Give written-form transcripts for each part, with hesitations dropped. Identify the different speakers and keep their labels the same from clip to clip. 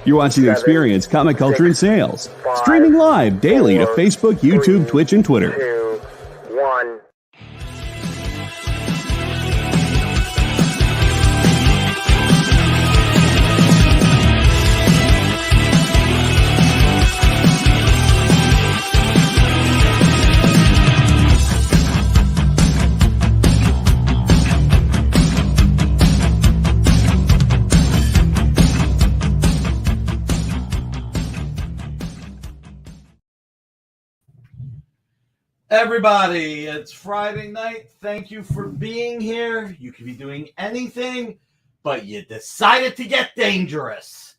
Speaker 1: You're watching the Experience Comic Culture and Sales. Streaming live daily to Facebook, YouTube, Twitch, and Twitter.
Speaker 2: 2, 1.
Speaker 3: Everybody, it's Friday night. Thank you for being here. You could be doing anything, but you decided to get dangerous.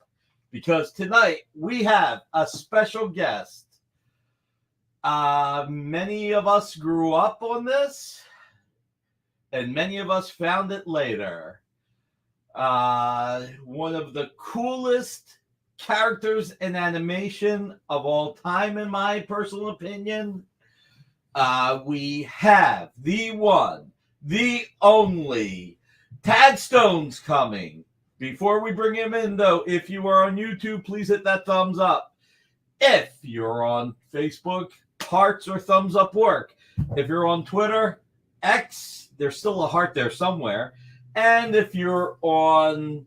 Speaker 3: Because tonight we have a special guest. Many of us grew up on this, and many of us found it later. One of the coolest characters in animation of all time, in my personal opinion. We have the one, the only, Tad Stone's coming. Before we bring him in, though, if you are on YouTube, please hit that thumbs up. If you're on Facebook, hearts or thumbs up work. If you're on Twitter, X, there's still a heart there somewhere. And if you're on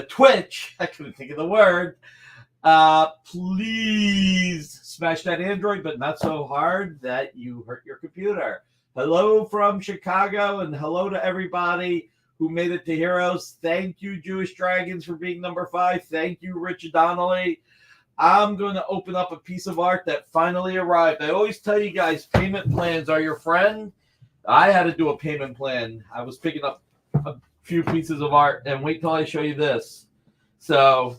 Speaker 3: Twitch, I couldn't think of the word. Please smash that Android, but not so hard that you hurt your computer. Hello from Chicago, and hello to everybody who made it to Heroes. Thank you, Jewish Dragons, for being number 5. Thank you, Rich Donnelly. I'm going to open up a piece of art that finally arrived. I always tell you guys, payment plans are your friend. I had to do a payment plan. I was picking up a few pieces of art, and wait till I show you this. So...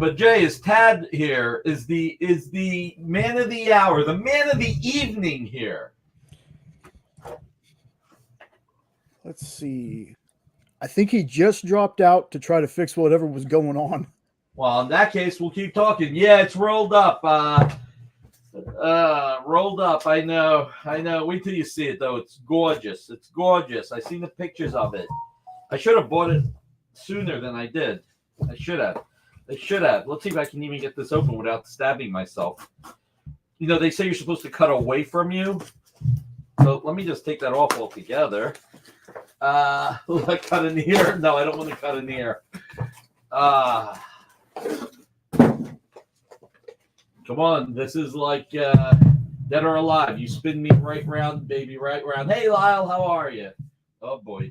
Speaker 3: But Jay, is Tad here? Is the man of the hour, the man of the evening here?
Speaker 4: Let's see. I think he just dropped out to try to fix whatever was going on.
Speaker 3: Well, in that case, we'll keep talking. Yeah, it's rolled up. Rolled up. I know. Wait till you see it, though. It's gorgeous. It's gorgeous. I seen the pictures of it. I should have bought it sooner than I did. I should have. Let's see if I can even get this open without stabbing myself. You know, they say you're supposed to cut away from you. So let me just take that off altogether. Will I cut an ear? No, I don't want to cut an ear. Come on. This is like Dead or Alive. You spin me right round, baby, right round. Hey, Lyle, how are you? Oh, boy.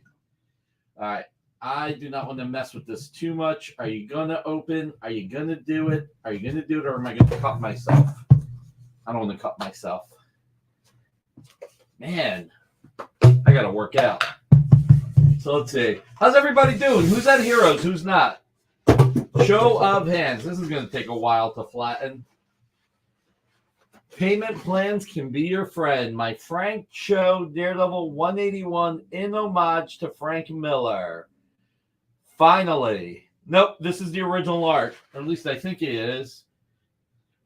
Speaker 3: All right. I do not want to mess with this too much. Are you going to open? Are you going to do it? Or am I going to cut myself? I don't want to cut myself. Man, I got to work out. So let's see. How's everybody doing? Who's at Heroes? Who's not? Show of hands. This is going to take a while to flatten. Payment plans can be your friend. My Frank Cho Daredevil 181 in homage to Frank Miller. Finally. Nope, this is the original art. Or at least I think it is.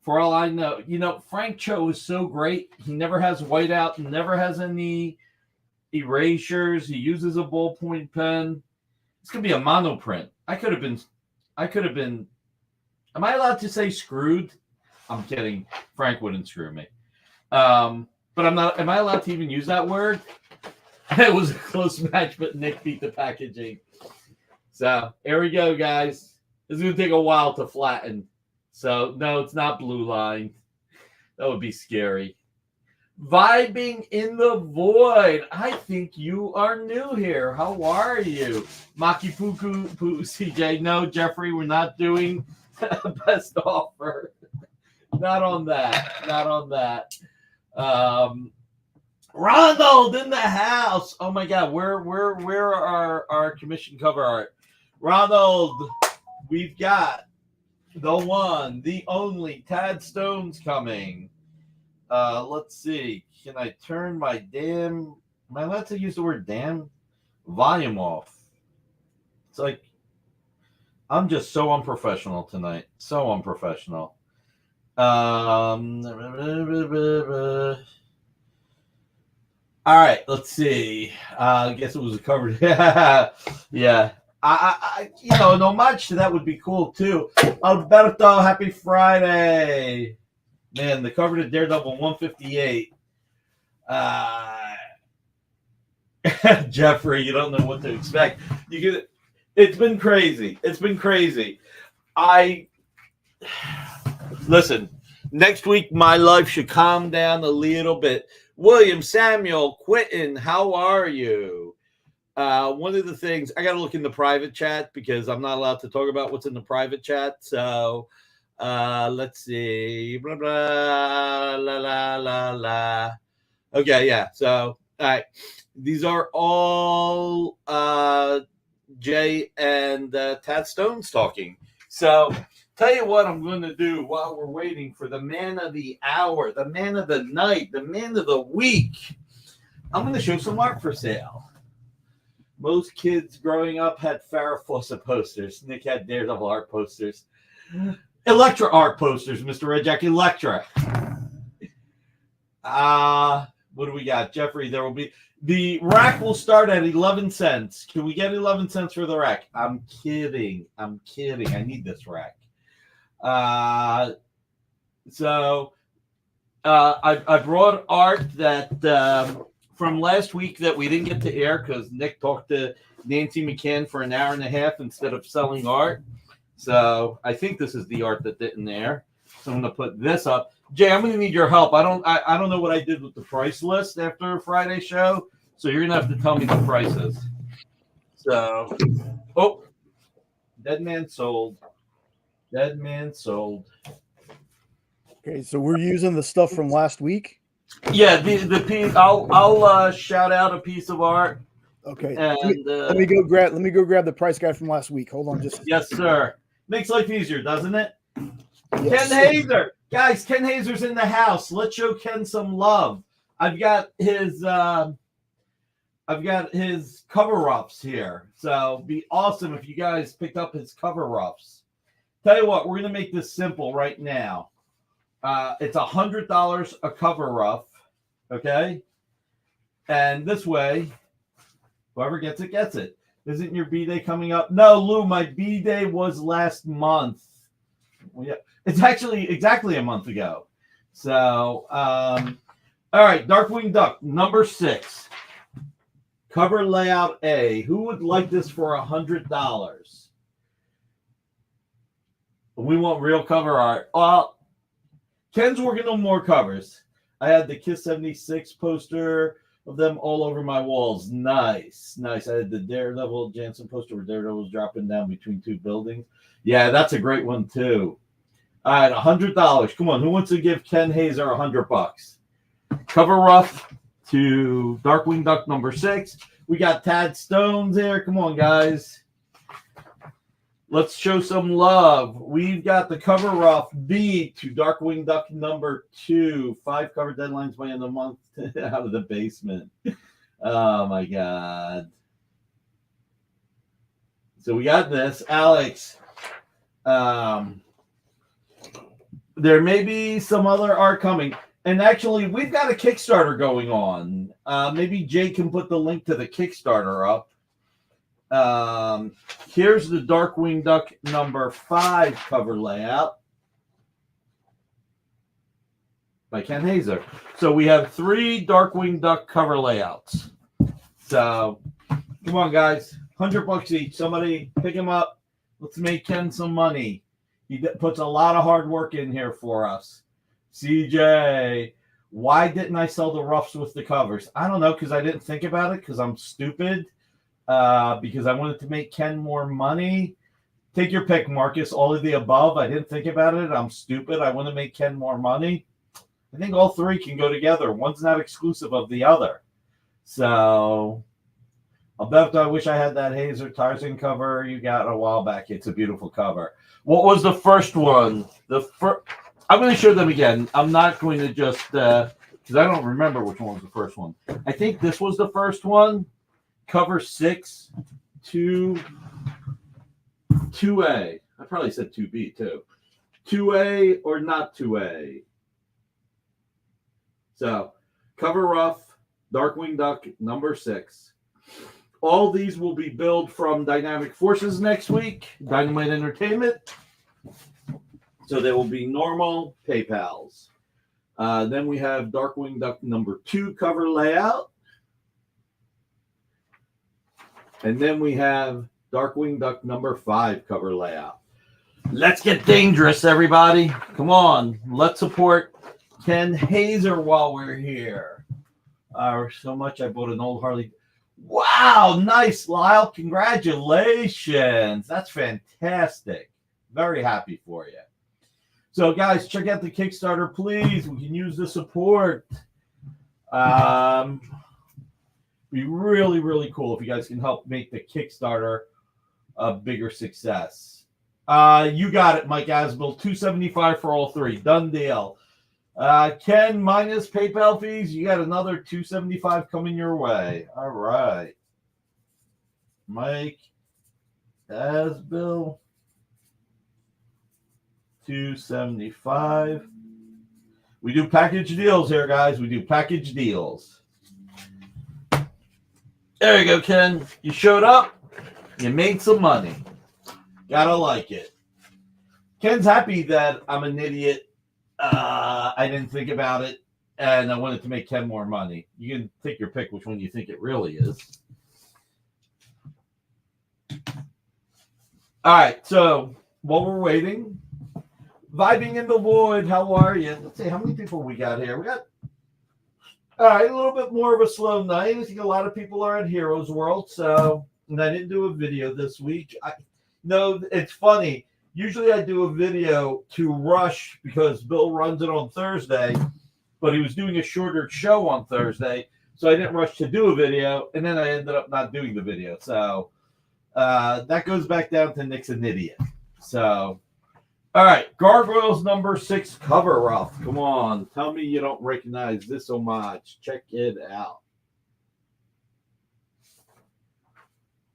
Speaker 3: For all I know. You know, Frank Cho is so great. He never has whiteout. Never has any erasures. He uses a ballpoint pen. It's going to be a monoprint. I could have been. Am I allowed to say screwed? I'm kidding. Frank wouldn't screw me. But I'm not. Am I allowed to even use that word? It was a close match, but Nick beat the packaging. So here we go, guys. This is going to take a while to flatten. So, no, it's not blue line. That would be scary. Vibing in the void. I think you are new here. How are you? Makipuku CJ. No, Jeffrey, we're not doing best offer. Not on that. Ronald in the house. Oh, my God. Where are our commission cover art? Ronald, we've got the one, the only, Tad Stone's coming. Let's see. Can I turn my am I allowed to use the word damn? Volume off. It's like, I'm just so unprofessional tonight. So unprofessional. All right, let's see. I guess it was covered. Yeah. An homage to that would be cool too. Alberto, happy Friday. Man, the cover to Daredevil 158. Jeffrey, you don't know what to expect. It's been crazy. Listen, next week my life should calm down a little bit. William, Samuel, Quentin, how are you? One of the things, I got to look in the private chat because I'm not allowed to talk about what's in the private chat. So let's see. Blah, blah, la, la, la, la. Okay, yeah. So, all right. These are all Jay and Tad Stone's talking. So, tell you what I'm going to do while we're waiting for the man of the hour, the man of the night, the man of the week. I'm going to show some art for sale. Most kids growing up had Farrah Fawcett posters. Nick had Daredevil art posters. Elektra art posters, Mr. Red Jack. Elektra. What do we got? Jeffrey, there will be... The rack will start at 11 cents. Can we get 11 cents for the rack? I'm kidding. I need this rack. I brought art that from last week that we didn't get to air because Nick talked to Nancy McCann for an hour and a half instead of selling art. So I think this is the art that didn't air. So I'm going to put this up. Jay, I'm going to need your help. I don't know what I did with the price list after Friday's show, so you're going to have to tell me the prices. So, Dead Man sold. Okay,
Speaker 4: so we're using the stuff from last week.
Speaker 3: Yeah, the piece. I'll shout out a piece of art.
Speaker 4: Okay,
Speaker 3: and
Speaker 4: let me go grab the price guide from last week. Hold on, just
Speaker 3: yes, sir. Makes life easier, doesn't it?
Speaker 4: Yes.
Speaker 3: Ken Hazer. Guys, Ken Hazer's in the house. Let's show Ken some love. I've got his cover-ups here. So be awesome if you guys picked up his cover-ups. Tell you what, we're going to make this simple right now. It's $100 a cover-up, okay? And this way, whoever gets it, gets it. Isn't your B-Day coming up? No, Lou, my B-Day was last month. Well, yeah. It's actually exactly a month ago. So, all right, Darkwing Duck, number 6. Cover layout A. Who would like this for $100? We want real cover art. Well, Ken's working on more covers. I had the Kiss 76 poster of them all over my walls. Nice. I had the Daredevil Jansen poster where Daredevil was dropping down between two buildings. Yeah, that's a great one, too. All right, $100. Come on, who wants to give Ken Hazer $100? Cover rough to Darkwing Duck number 6. We got Tad Stones here. Come on, guys. Let's show some love. We've got the cover rough B to Darkwing Duck number 2. 5 cover deadlines by end of the month. Out of the basement. Oh, my God. So we got this. Alex. There may be some other art coming. And actually, we've got a Kickstarter going on. Maybe Jay can put the link to the Kickstarter up. Here's the Darkwing Duck number 5 cover layout by Ken Hazer. So we have 3 Darkwing Duck cover layouts. So come on, guys. $100 each. Somebody pick him up. Let's make Ken some money. He puts a lot of hard work in here for us. CJ, why didn't I sell the roughs with the covers? I don't know, because I didn't think about it, because I'm stupid. Because I wanted to make Ken more money. Take your pick, Marcus. All of the above. I didn't think about it. I'm stupid. I want to make Ken more money. I think all 3 can go together. One's not exclusive of the other. So, Alberto, I wish I had that Hazer Tarzan cover you got a while back. It's a beautiful cover. What was the first one? I'm going to show them again. I'm not going to just, because I don't remember which one was the first one. I think this was the first one. Cover 6 to 2A. I probably said 2B too. 2A or not 2A. So, cover rough, Darkwing Duck, number 6. All these will be billed from Dynamic Forces next week, Dynamite Entertainment. So they will be normal PayPals. Then we have Darkwing Duck number 2 cover layout. And then we have Darkwing Duck number 5 cover layout. Let's get dangerous, everybody. Come on. Let's support Ken Hazer while we're here. So much I bought an old Harley. Wow, nice, Lyle. Congratulations. That's fantastic. Very happy for you. So, guys, check out the Kickstarter, please. We can use the support. Be really, really cool if you guys can help make the Kickstarter a bigger success. You got it, Mike Asbill. $275 for all 3. Done deal. Ken, minus PayPal fees, you got another $275 coming your way. All right. Mike Asbill. $275. We do package deals here, guys. We do package deals. There you go, Ken. You showed up. You made some money. Gotta like it. Ken's happy that I'm an idiot. I didn't think about it, and I wanted to make Ken more money. You can take your pick which one you think it really is. All right, so while we're waiting, vibing in the void, how are you? Let's see, how many people we got here? We got, all right, a little bit more of a slow night. I think a lot of people are at Heroes World, so, and I didn't do a video this week. No, it's funny. Usually I do a video to rush because Bill runs it on Thursday, but he was doing a shorter show on Thursday, so I didn't rush to do a video, and then I ended up not doing the video. So that goes back down to Nick's an idiot. So, all right, Gargoyles number 6 cover rough. Come on, tell me you don't recognize this homage. Check it out.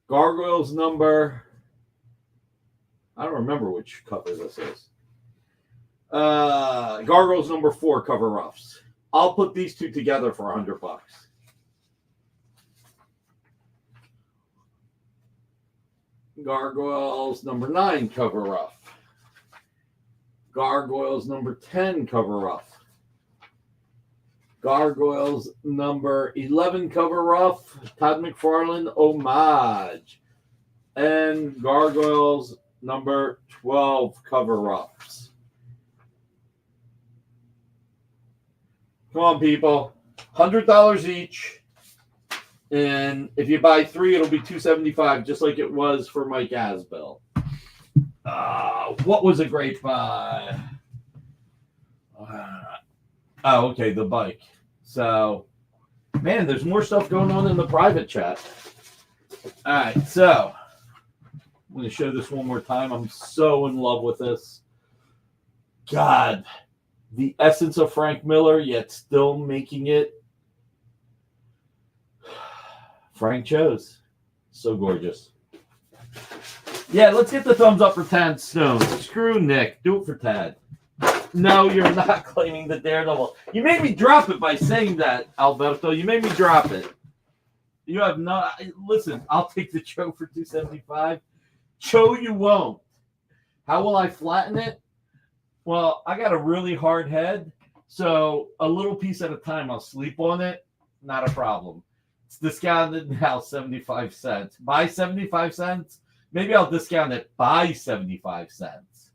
Speaker 3: Gargoyles number... I don't remember which cover this is. Gargoyles number 4 cover roughs. I'll put these two together for $100. Gargoyles number 9 cover rough. Gargoyles number 10 cover rough. Gargoyles number 11 cover rough. Todd McFarlane homage. And Gargoyles number 12 cover roughs. Come on, people. $100 each. And if you buy 3, it'll be $275, just like it was for Mike Asbill. What was a great buy? Okay, the bike. So, man, there's more stuff going on in the private chat. All right, so I'm going to show this one more time. I'm so in love with this. God, the essence of Frank Miller, yet still making it. Frank chose. So gorgeous. Yeah, let's get the thumbs up for Tad Stone. Screw Nick. Do it for Tad. No, you're not claiming the Daredevil. You made me drop it by saying that, Alberto. You made me drop it. You have no... Listen, I'll take the Cho for $275. Cho, you won't. How will I flatten it? Well, I got a really hard head, so a little piece at a time. I'll sleep on it. Not a problem. It's discounted now 75 cents. By 75 cents? Maybe I'll discount it by 75 cents.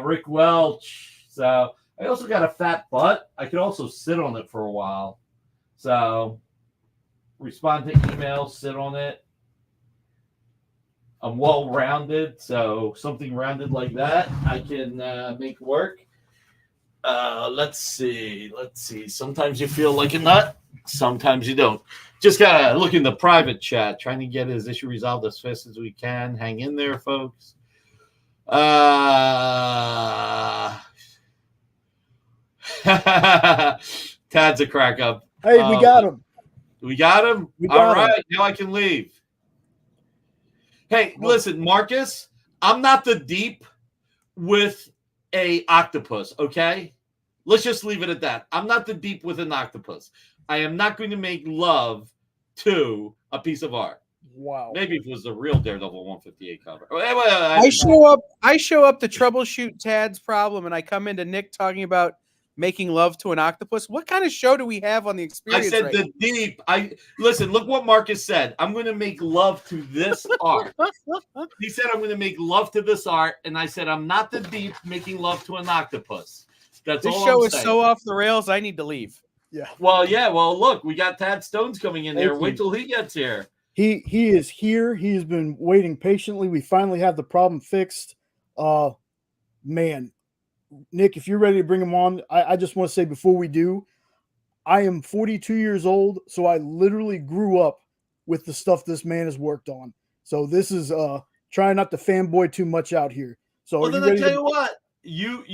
Speaker 3: Rick Welch. So I also got a fat butt. I could also sit on it for a while. So respond to emails, sit on it. I'm well-rounded, so something rounded like that I can make work. Let's see. Sometimes you feel like a nut. Sometimes you don't. Just got to look in the private chat, trying to get his issue resolved as fast as we can. Hang in there, folks. Tad's a crack up.
Speaker 4: Hey, we got him.
Speaker 3: We got him? All right, now I can leave. Hey, listen, Marcus, I'm not the deep with a octopus, okay? Let's just leave it at that. I'm not the deep with an octopus. I am not going to make love to a a piece of art.
Speaker 4: Wow.
Speaker 3: Maybe if it was the real Daredevil 158 cover. Well,
Speaker 5: I show up to troubleshoot Tad's problem, and I come into Nick talking about making love to an octopus. What kind of show do we have on the
Speaker 3: I
Speaker 5: experience?
Speaker 3: said
Speaker 5: right
Speaker 3: the deep. Listen. Look what Marcus said. I'm going to make love to this art. He said I'm going to make love to this art, and I said I'm not the deep making love to an octopus. That's
Speaker 5: This
Speaker 3: all
Speaker 5: show
Speaker 3: I'm
Speaker 5: is
Speaker 3: saying.
Speaker 5: so off the rails. I need to leave.
Speaker 4: Yeah.
Speaker 3: Well, yeah. Well, look, we got Tad Stones coming in
Speaker 4: Thank
Speaker 3: here.
Speaker 4: you.
Speaker 3: Wait till he gets here.
Speaker 4: He is here. He has been waiting patiently. We finally have the problem fixed. Man, Nick, if you're ready to bring him on, I just want to say before we do, I am 42 years old, so I literally grew up with the stuff this man has worked on. So this is trying not to fanboy too much out here. So
Speaker 3: Well, then I tell you what, you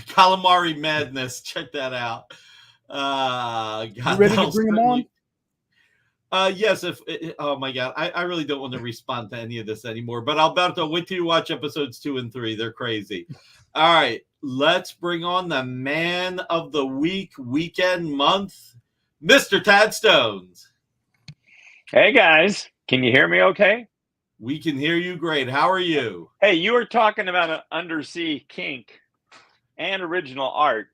Speaker 3: calamari madness. Check that out. God,
Speaker 4: you ready to bring him on?
Speaker 3: Yes. Oh my God, I really don't want to respond to any of this anymore. But Alberto, wait till you watch episodes 2 and 3. They're crazy. All right, let's bring on the man of the week, weekend, month, Mr. Tad Stones.
Speaker 6: Hey guys, can you hear me okay?
Speaker 3: We can hear you great. How are you?
Speaker 6: Hey, you were talking about an undersea kink and original art.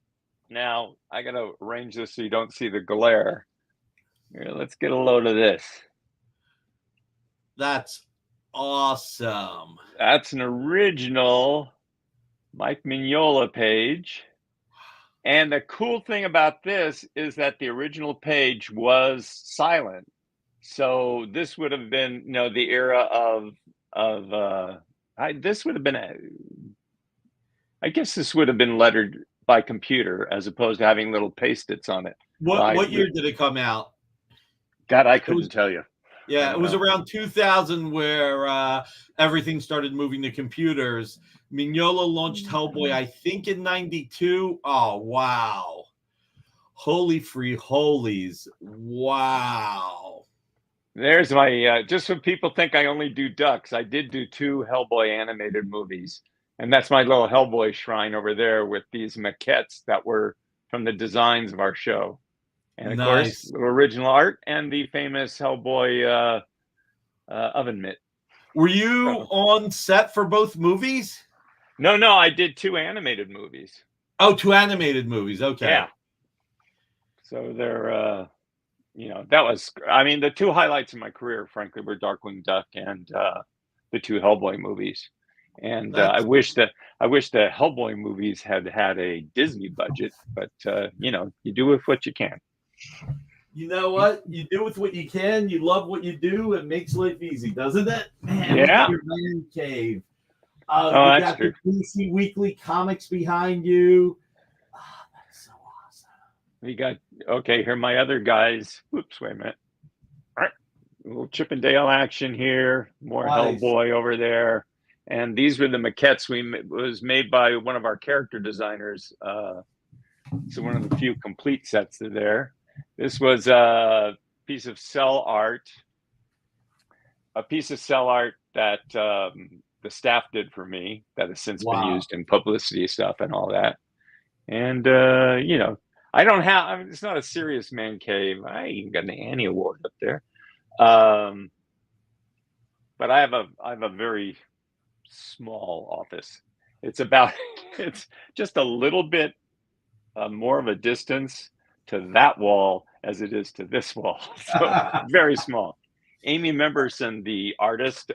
Speaker 6: Now, I got to arrange this so you don't see the glare. Here, let's get a load of this.
Speaker 3: That's awesome.
Speaker 6: That's an original Mike Mignola page. And the cool thing about this is that the original page was silent. So this would have been, the era this would have been, I guess this would have been lettered by computer as opposed to having little paste-its on it.
Speaker 3: What year did it come out?
Speaker 6: God, I couldn't tell you.
Speaker 3: Yeah, it was around 2000 where everything started moving to computers. Mignola launched Hellboy, I think, in 92. Oh, wow. Holy free holies. Wow.
Speaker 6: There's my, just so people think I only do ducks, I did do 2 Hellboy animated movies. And that's my little Hellboy shrine over there with these maquettes that were from the designs of our show. And of course, the original art and the famous Hellboy oven mitt.
Speaker 3: Were you on set for both movies?
Speaker 6: No, I did 2 animated movies.
Speaker 3: Oh, 2 animated movies. Okay.
Speaker 6: Yeah. So they're, that was, the 2 highlights of my career, frankly, were Darkwing Duck and the 2 Hellboy movies. And I wish the Hellboy movies had a Disney budget, but you do with what you can.
Speaker 3: You know what? You do with what you can. You love what you do. It makes life easy, doesn't it? Man,
Speaker 6: yeah.
Speaker 3: Your man cave. You
Speaker 6: that's
Speaker 3: got
Speaker 6: true.
Speaker 3: The DC Weekly comics behind you. Oh, that's so awesome.
Speaker 6: We got, here are my other guys. Whoops, wait a minute. All right. A little Chippendale action here. More
Speaker 3: Nice.
Speaker 6: Hellboy over there. And these were the maquettes was made by one of our character designers. So one of the few complete sets there. This was a piece of cell art that the staff did for me that has since been used in publicity stuff and all that. And, I don't have, it's not a serious man cave. I even got an Annie Award up there. But I have a very small office. It's just a little bit more of a distance to that wall as it is to this wall. So very small. Amy Memberson, the artist,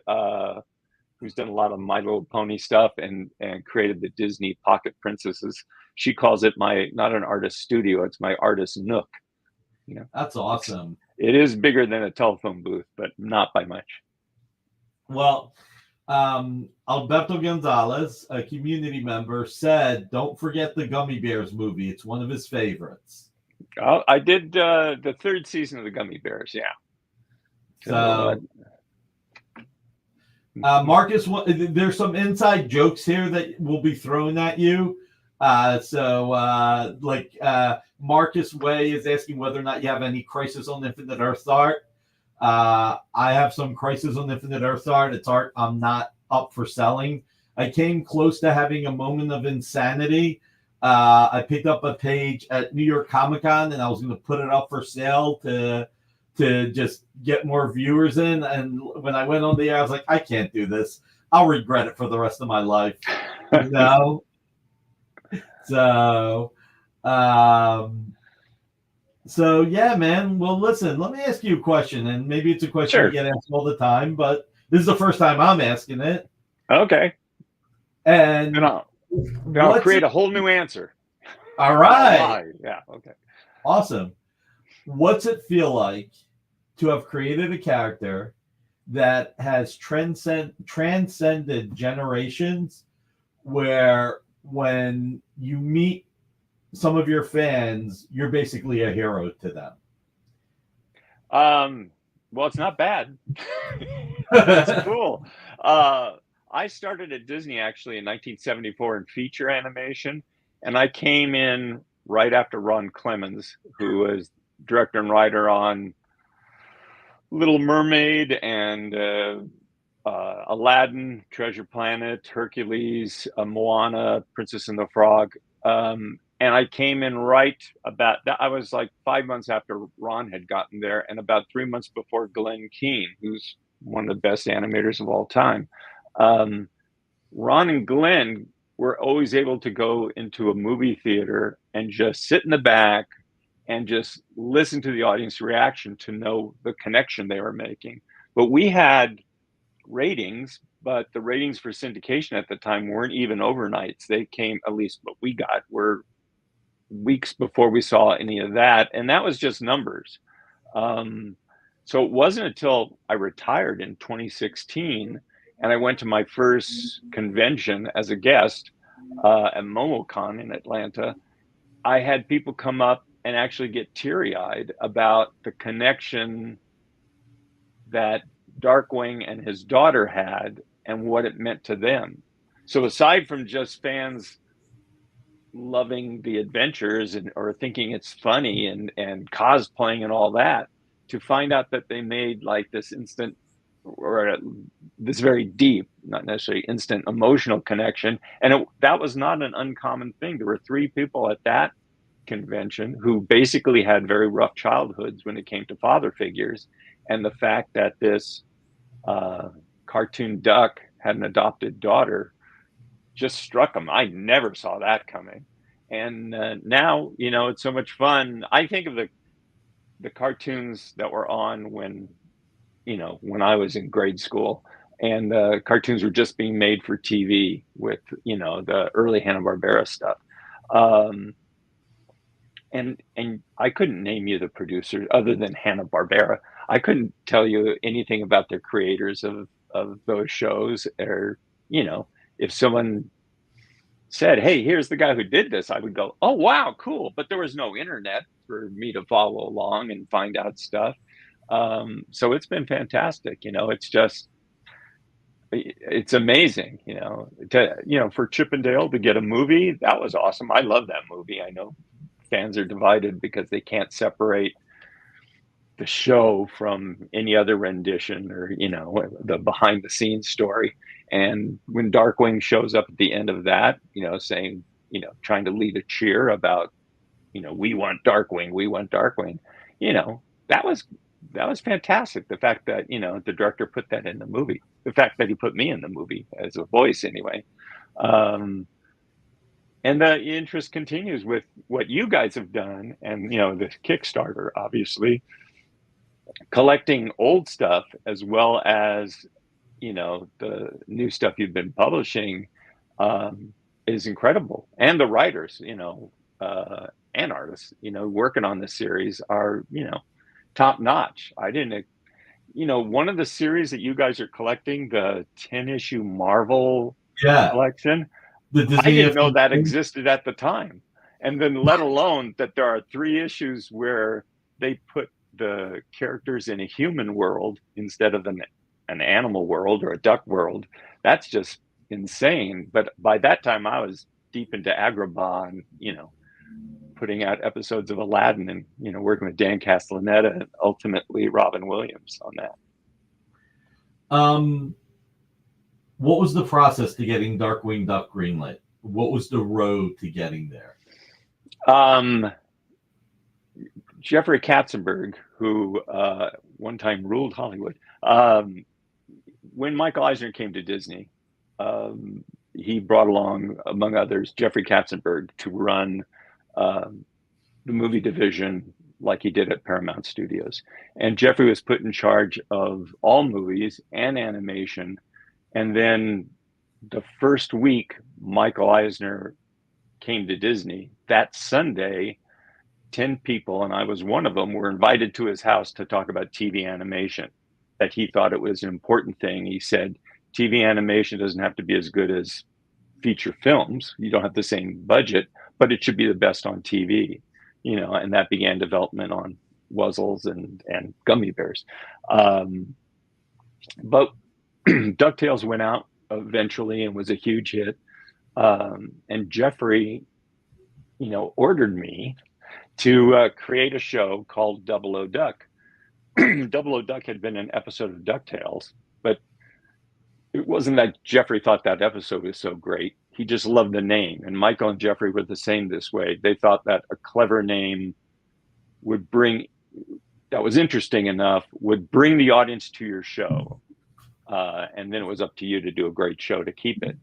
Speaker 6: who's done a lot of My Little Pony stuff and created the Disney Pocket Princesses. She calls it not an artist studio, it's my artist nook.
Speaker 3: That's awesome.
Speaker 6: It is bigger than a telephone booth, but not by much.
Speaker 3: Well, Alberto Gonzalez, a community member, said, "Don't forget the Gummy Bears movie. It's one of his favorites."
Speaker 6: Oh, I did the 3rd season of the Gummy Bears. Yeah.
Speaker 3: So, Marcus, there's some inside jokes here that will be thrown at you. Marcus Way is asking whether or not you have any Crisis on Infinite Earths art. I have some Crisis on Infinite Earths art. It's art I'm not up for selling. I came close to having a moment of insanity. I picked up a page at New York Comic Con and I was going to put it up for sale to to just get more viewers in. And when I went on the air, I was like, I can't do this. I'll regret it for the rest of my life. You know? So yeah, man. Well, listen, let me ask you a question, and maybe it's a question
Speaker 6: Sure.
Speaker 3: you get asked all the time, but this is the first time I'm asking it.
Speaker 6: Okay.
Speaker 3: And
Speaker 6: Then I'll create a whole new answer.
Speaker 3: All right.
Speaker 6: Yeah. Okay.
Speaker 3: Awesome. What's it feel like to have created a character that has transcended generations, where when you meet some of your fans, you're basically a hero to them?
Speaker 6: Well, it's not bad. It's cool. I started at Disney actually in 1974 in feature animation, and I came in right after Ron Clements, who was director and writer on Little Mermaid and Aladdin, Treasure Planet, Hercules, Moana, Princess and the Frog. And I came in right about that. I was like 5 months after Ron had gotten there, and about 3 months before Glenn Keane, who's one of the best animators of all time. Ron and Glenn were always able to go into a movie theater and just sit in the back and just listen to the audience reaction to know the connection they were making. But we had ratings, but the ratings for syndication at the time weren't even overnights. They came, at least what we got, were weeks before we saw any of that, and that was just numbers. So it wasn't until I retired in 2016 and I went to my first convention as a guest at MomoCon in Atlanta. I had people come up and actually get teary-eyed about the connection that Darkwing and his daughter had and what it meant to them. So aside from just fans loving the adventures or thinking it's funny and cosplaying and all that, to find out that they made like this instant, or this very deep, not necessarily instant, emotional connection. And that was not an uncommon thing. There were 3 people at that convention who basically had very rough childhoods when it came to father figures. And the fact that this cartoon duck had an adopted daughter just struck them. I never saw that coming. And now, it's so much fun. I think of the cartoons that were on when I was in grade school, and cartoons were just being made for TV with, the early Hanna-Barbera stuff. And I couldn't name you the producers other than Hanna-Barbera. I couldn't tell you anything about the creators of those shows, or, if someone said, hey, here's the guy who did this, I would go, oh, wow, cool. But there was no internet for me to follow along and find out stuff. So it's been fantastic. It's amazing, for Chip and Dale to get a movie. That was awesome. I love that movie. I know fans are divided because they can't separate the show from any other rendition or, the behind the scenes story. And when Darkwing shows up at the end of that, saying, trying to lead a cheer about, we want Darkwing, we want Darkwing, that was fantastic. The fact that, the director put that in the movie, the fact that he put me in the movie as a voice anyway. And the interest continues with what you guys have done, and, the Kickstarter, obviously, collecting old stuff as well as, the new stuff you've been publishing is incredible. And the writers, and artists, working on this series are, top notch. I didn't, one of the series that you guys are collecting, the 10-issue Marvel collection, I didn't know that existed at the time. And then let alone that there are 3 issues where they put the characters in a human world instead of an animal world or a duck world. That's just insane. But by that time I was deep into Agrabah and, putting out episodes of Aladdin and, working with Dan Castellaneta and ultimately Robin Williams on that.
Speaker 3: What was the process to getting Darkwing Duck greenlit? What was the road to getting there?
Speaker 6: Jeffrey Katzenberg, who one time ruled Hollywood, when Michael Eisner came to Disney, he brought along, among others, Jeffrey Katzenberg to run the movie division like he did at Paramount Studios. And Jeffrey was put in charge of all movies and animation. And then the first week Michael Eisner came to Disney, that Sunday, 10 people, and I was one of them, were invited to his house to talk about TV animation, that he thought it was an important thing. He said, TV animation doesn't have to be as good as feature films. You don't have the same budget, but it should be the best on TV, you know, and that began development on Wuzzles and Gummy Bears. But DuckTales went out eventually and was a huge hit. And Jeffrey, you know, ordered me to create a show called Double O Duck. Double O Duck had been an episode of DuckTales, but it wasn't that Jeffrey thought that episode was so great. He just loved the name. And Michael and Jeffrey were the same this way. They thought that a clever name would bring, that was interesting enough, would bring the audience to your show. And then it was up to you to do a great show to keep it.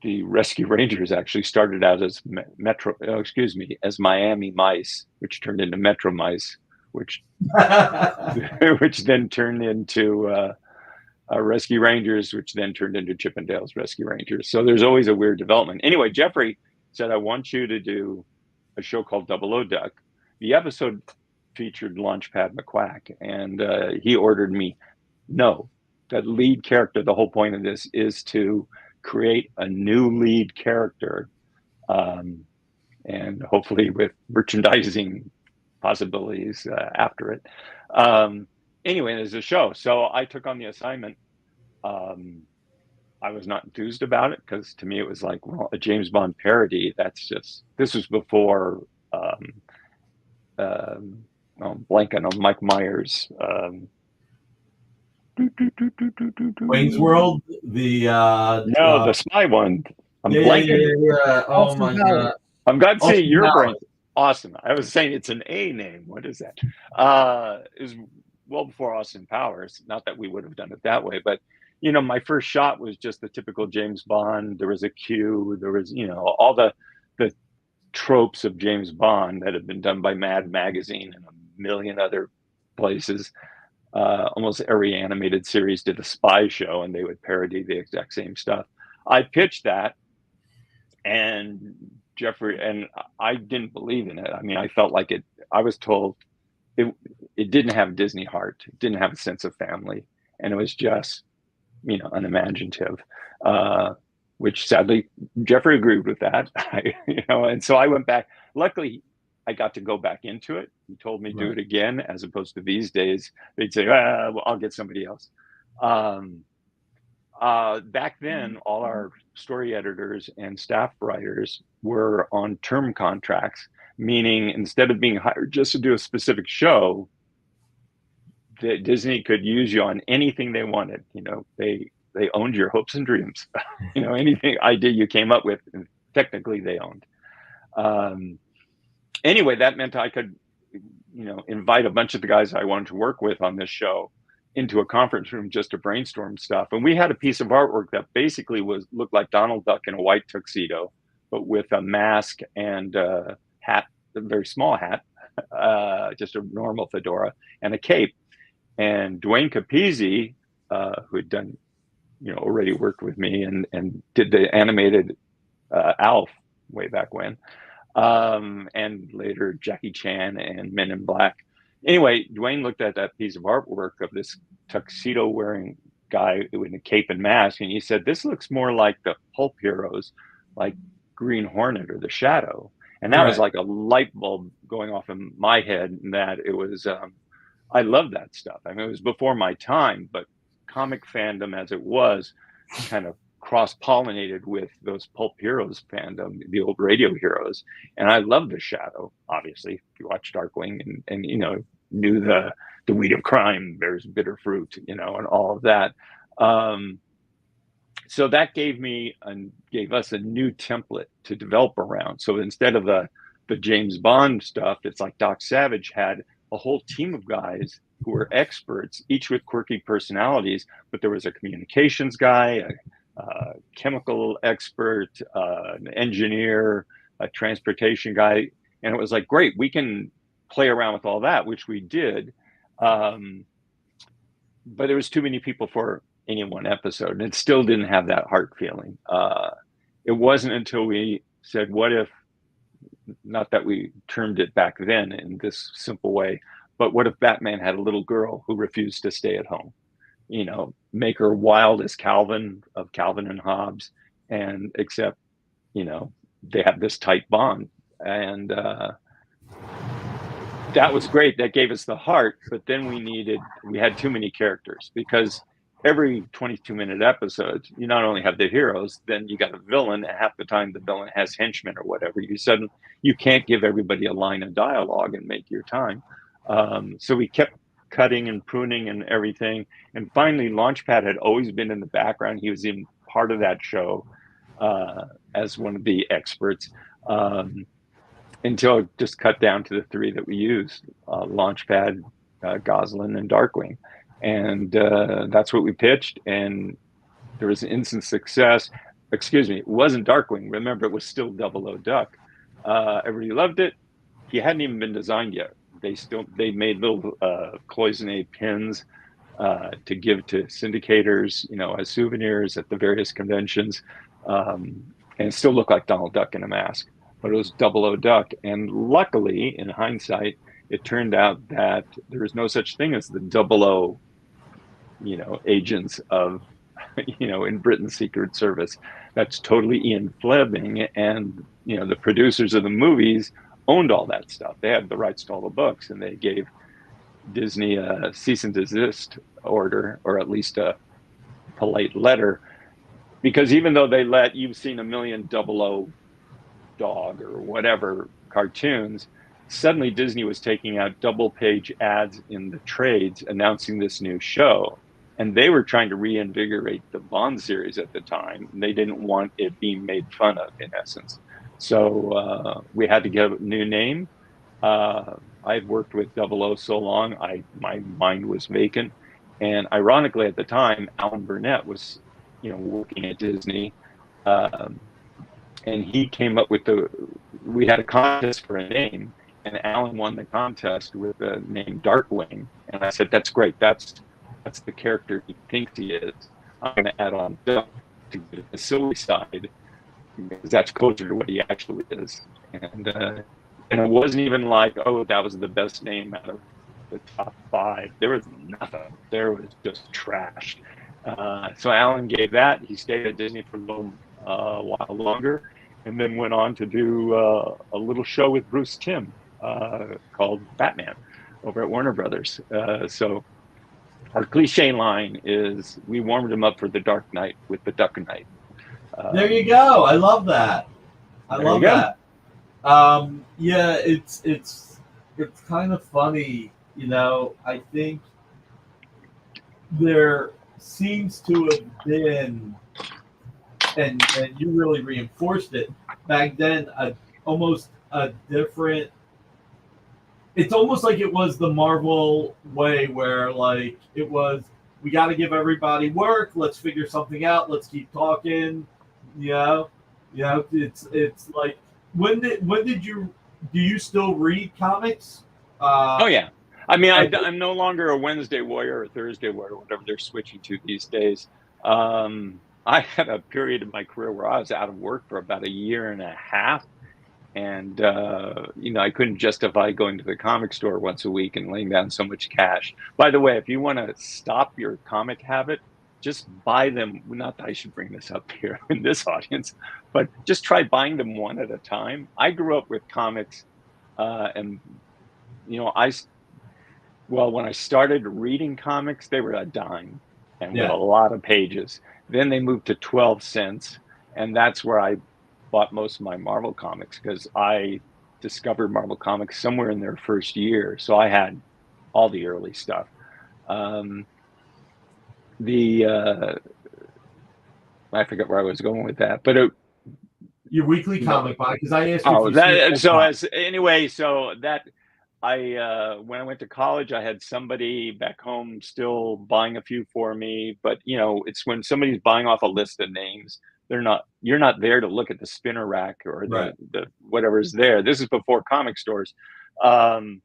Speaker 6: The Rescue Rangers actually started out as as Miami Mice, which turned into Metro Mice, which which then turned into Rescue Rangers, which then turned into Chippendales Rescue Rangers. So there's always a weird development. Anyway, Jeffrey said, I want you to do a show called Double O Duck. The episode featured Launchpad McQuack, and he ordered me, no, that lead character, the whole point of this is to create a new lead character, and hopefully with merchandising possibilities after it. Anyway, there's a show. So I took on the assignment. I was not enthused about it because to me it was like, well, a James Bond parody. That's just, this was before, blanking on Mike Myers.
Speaker 3: Wayne's World, the
Speaker 6: the spy one. I'm blanking.
Speaker 3: Yeah. Oh my god!
Speaker 6: I'm glad to see your
Speaker 3: Powers.
Speaker 6: brain. Awesome. I was saying it's an A name. What is that? It was well before Austin Powers. Not that we would have done it that way, but you know, my first shot was just the typical James Bond. There was a Q. There was, you know, all the tropes of James Bond that have been done by Mad Magazine and a million other places. Almost every animated series did a spy show and they would parody the exact same stuff. I pitched that, and Jeffrey, and I didn't believe in it. I mean, I felt like it, I was told it didn't have Disney heart. It didn't have a sense of family. And it was just, you know, unimaginative, which sadly Jeffrey agreed with that. You know, and so I went back. Luckily, I got to go back into it. He told me do it again, as opposed to these days, they'd say, well, I'll get somebody else. Back then, all our story editors and staff writers were on term contracts, meaning instead of being hired just to do a specific show, that Disney could use you on anything they wanted. You know, they owned your hopes and dreams. You know, anything idea you came up with, technically they owned. Anyway, that meant I could, you know, invite a bunch of the guys I wanted to work with on this show into a conference room just to brainstorm stuff. And we had a piece of artwork that basically looked like Donald Duck in a white tuxedo, but with a mask and a hat, a very small hat, just a normal fedora and a cape. And Dwayne Capizzi, who had done, you know, already worked with me and did the animated Alf way back when, and later Jackie Chan and Men in Black. Anyway, Dwayne looked at that piece of artwork of this tuxedo wearing guy with a cape and mask, and he said, this looks more like the pulp heroes, like Green Hornet or the Shadow. And that was like a light bulb going off in my head, and that it was, I love that stuff. I mean, it was before my time, but comic fandom as it was kind of cross-pollinated with those pulp heroes fandom, the old radio heroes. And I love the Shadow, obviously. If you watch Darkwing and you know, knew the weed of crime bears bitter fruit, you know, and all of that. So that gave us a new template to develop around. So instead of the the James Bond stuff, it's like Doc Savage had a whole team of guys who were experts, each with quirky personalities, but there was a communications guy, a chemical expert, an engineer, a transportation guy. And it was like, great, we can play around with all that, which we did. But there was too many people for any one episode, and it still didn't have that heart feeling. It wasn't until we said, what if, not that we termed it back then in this simple way, but what if Batman had a little girl who refused to stay at home? You know, make her wild as Calvin of Calvin and Hobbes, and except, you know, they have this tight bond. And that was great. That gave us the heart. But then we had too many characters, because every 22-minute episode, you not only have the heroes, then you got a villain. And half the time the villain has henchmen or whatever. You can't give everybody a line of dialogue and make your time. So we kept cutting and pruning and everything. And finally, Launchpad had always been in the background. He was in part of that show as one of the experts, until it just cut down to the three that we used, Launchpad, Goslin, and Darkwing. And that's what we pitched. And there was an instant success. Excuse me, it wasn't Darkwing. Remember, it was still Double O Duck. Everybody loved it. He hadn't even been designed yet. They made little cloisonne pins to give to syndicators, you know, as souvenirs at the various conventions, and it still looked like Donald Duck in a mask, but it was Double O Duck. And luckily, in hindsight, it turned out that there is no such thing as the Double O, you know, agents of, you know, in Britain's Secret Service. That's totally Ian Fleming, and you know, the producers of the movies owned all that stuff. They had the rights to all the books, and they gave Disney a cease and desist order, or at least a polite letter, because even though you've seen a million Double O Dog or whatever cartoons, suddenly Disney was taking out double-page ads in the trades announcing this new show. And they were trying to reinvigorate the Bond series at the time. And they didn't want it being made fun of, in essence. So we had to get a new name. I'd worked with Double O so long, my mind was vacant. And ironically, at the time, Alan Burnett was, you know, working at Disney. And he came up with we had a contest for a name, and Alan won the contest with the name Darkwing. And I said, that's great. That's the character he thinks he is. I'm going to add on Duck to get the silly side, because that's closer to what he actually is. And it wasn't even like, oh, that was the best name out of the top 5. There was nothing. There was just trash. So Alan gave that. He stayed at Disney for a little while longer, and then went on to do a little show with Bruce Timm called Batman over at Warner Brothers. So our cliche line is, we warmed him up for the Dark Knight with the Duck Knight.
Speaker 3: There you go. I love that. I love that. Yeah, it's kind of funny, you know. I think there seems to have been, and you really reinforced it back then, almost a different. It's almost like it was the Marvel way, where like it was, we got to give everybody work. Let's figure something out. Let's keep talking. It's like, when did you, do you still read comics?
Speaker 6: Oh yeah, I mean, I'm no longer a Wednesday Warrior or Thursday Warrior, whatever they're switching to these days. I had a period in my career where I was out of work for about 1.5 years. And, you know, I couldn't justify going to the comic store once a week and laying down so much cash. By the way, if you want to stop your comic habit, just buy them. Not that I should bring this up here in this audience, but just try buying them one at a time. I grew up with comics, and, you know, when I started reading comics, they were a dime and with a lot of pages. Then they moved to 12 cents, and that's where I bought most of my Marvel comics, because I discovered Marvel comics somewhere in their first year. So I had all the early stuff. I forget where I was going with that, but
Speaker 3: Your weekly comic buy, because I asked you.
Speaker 6: Oh,
Speaker 3: if you see it
Speaker 6: so
Speaker 3: full-time.
Speaker 6: as anyway, so that when I went to college, I had somebody back home still buying a few for me. But it's when somebody's buying off a list of names, you're not there to look at the spinner rack or
Speaker 3: Right.
Speaker 6: the whatever's there. This is before comic stores, and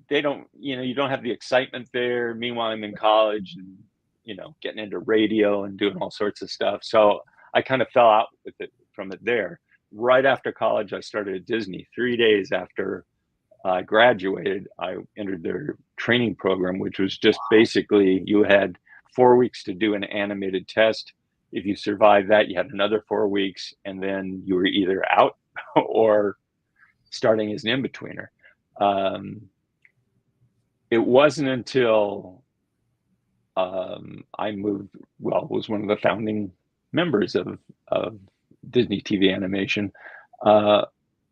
Speaker 6: they don't, you don't have the excitement there. Meanwhile, I'm in college and getting into radio and doing all sorts of stuff. So I kind of fell out with it from it there. Right after college, I started at Disney. 3 days after I graduated, I entered their training program, which was just basically you had 4 weeks to do an animated test. If you survived that, you had another 4 weeks, and then you were either out or starting as an in-betweener. It wasn't until I moved, was one of the founding members of Disney TV animation.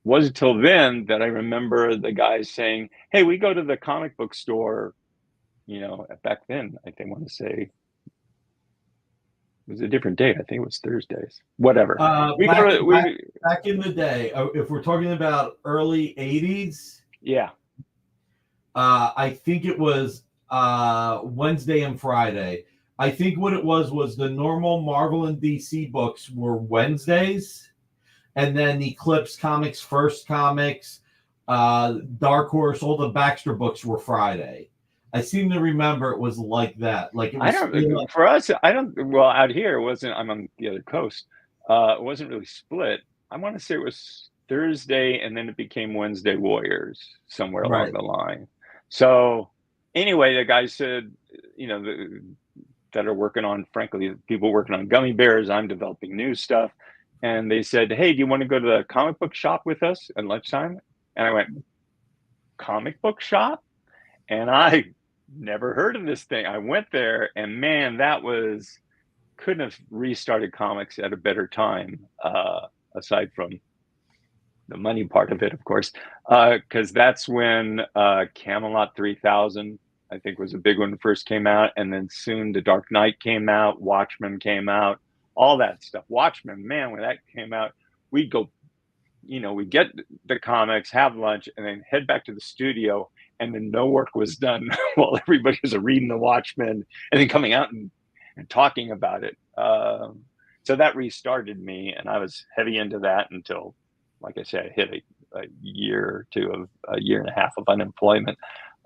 Speaker 6: Was until then that I remember the guys saying, "Hey, we go to the comic book store." Back then, I think I want to say it was a different day. I think it was Thursdays. Whatever.
Speaker 3: Back in the day, if we're talking about early '80s,
Speaker 6: yeah.
Speaker 3: I think it was Wednesday and Friday. I think what it was the normal Marvel and DC books were Wednesdays. And then Eclipse Comics, First Comics, Dark Horse, all the Baxter books were Friday. I seem to remember it was like that. Like it was
Speaker 6: for us, I don't. Well, out here it wasn't. I'm on the other coast. It wasn't really split. I want to say it was Thursday, and then it became Wednesday Warriors somewhere along the line. So anyway, the guy said, that are working on, frankly, people working on gummy bears. I'm developing new stuff. And they said, "Hey, do you want to go to the comic book shop with us at lunchtime?" And I went, "Comic book shop?" And I never heard of this thing. I went there, and man, couldn't have restarted comics at a better time, aside from the money part of it, of course, because that's when Camelot 3000, I think, was a big one first came out. And then soon The Dark Knight came out, Watchmen came out. All that stuff. Watchmen, man, when that came out, we'd go, we'd get the comics, have lunch, and then head back to the studio, and then no work was done while everybody was reading the Watchmen and then coming out and talking about it. So that restarted me, and I was heavy into that until, like I said, I hit a year or a year and a half of unemployment.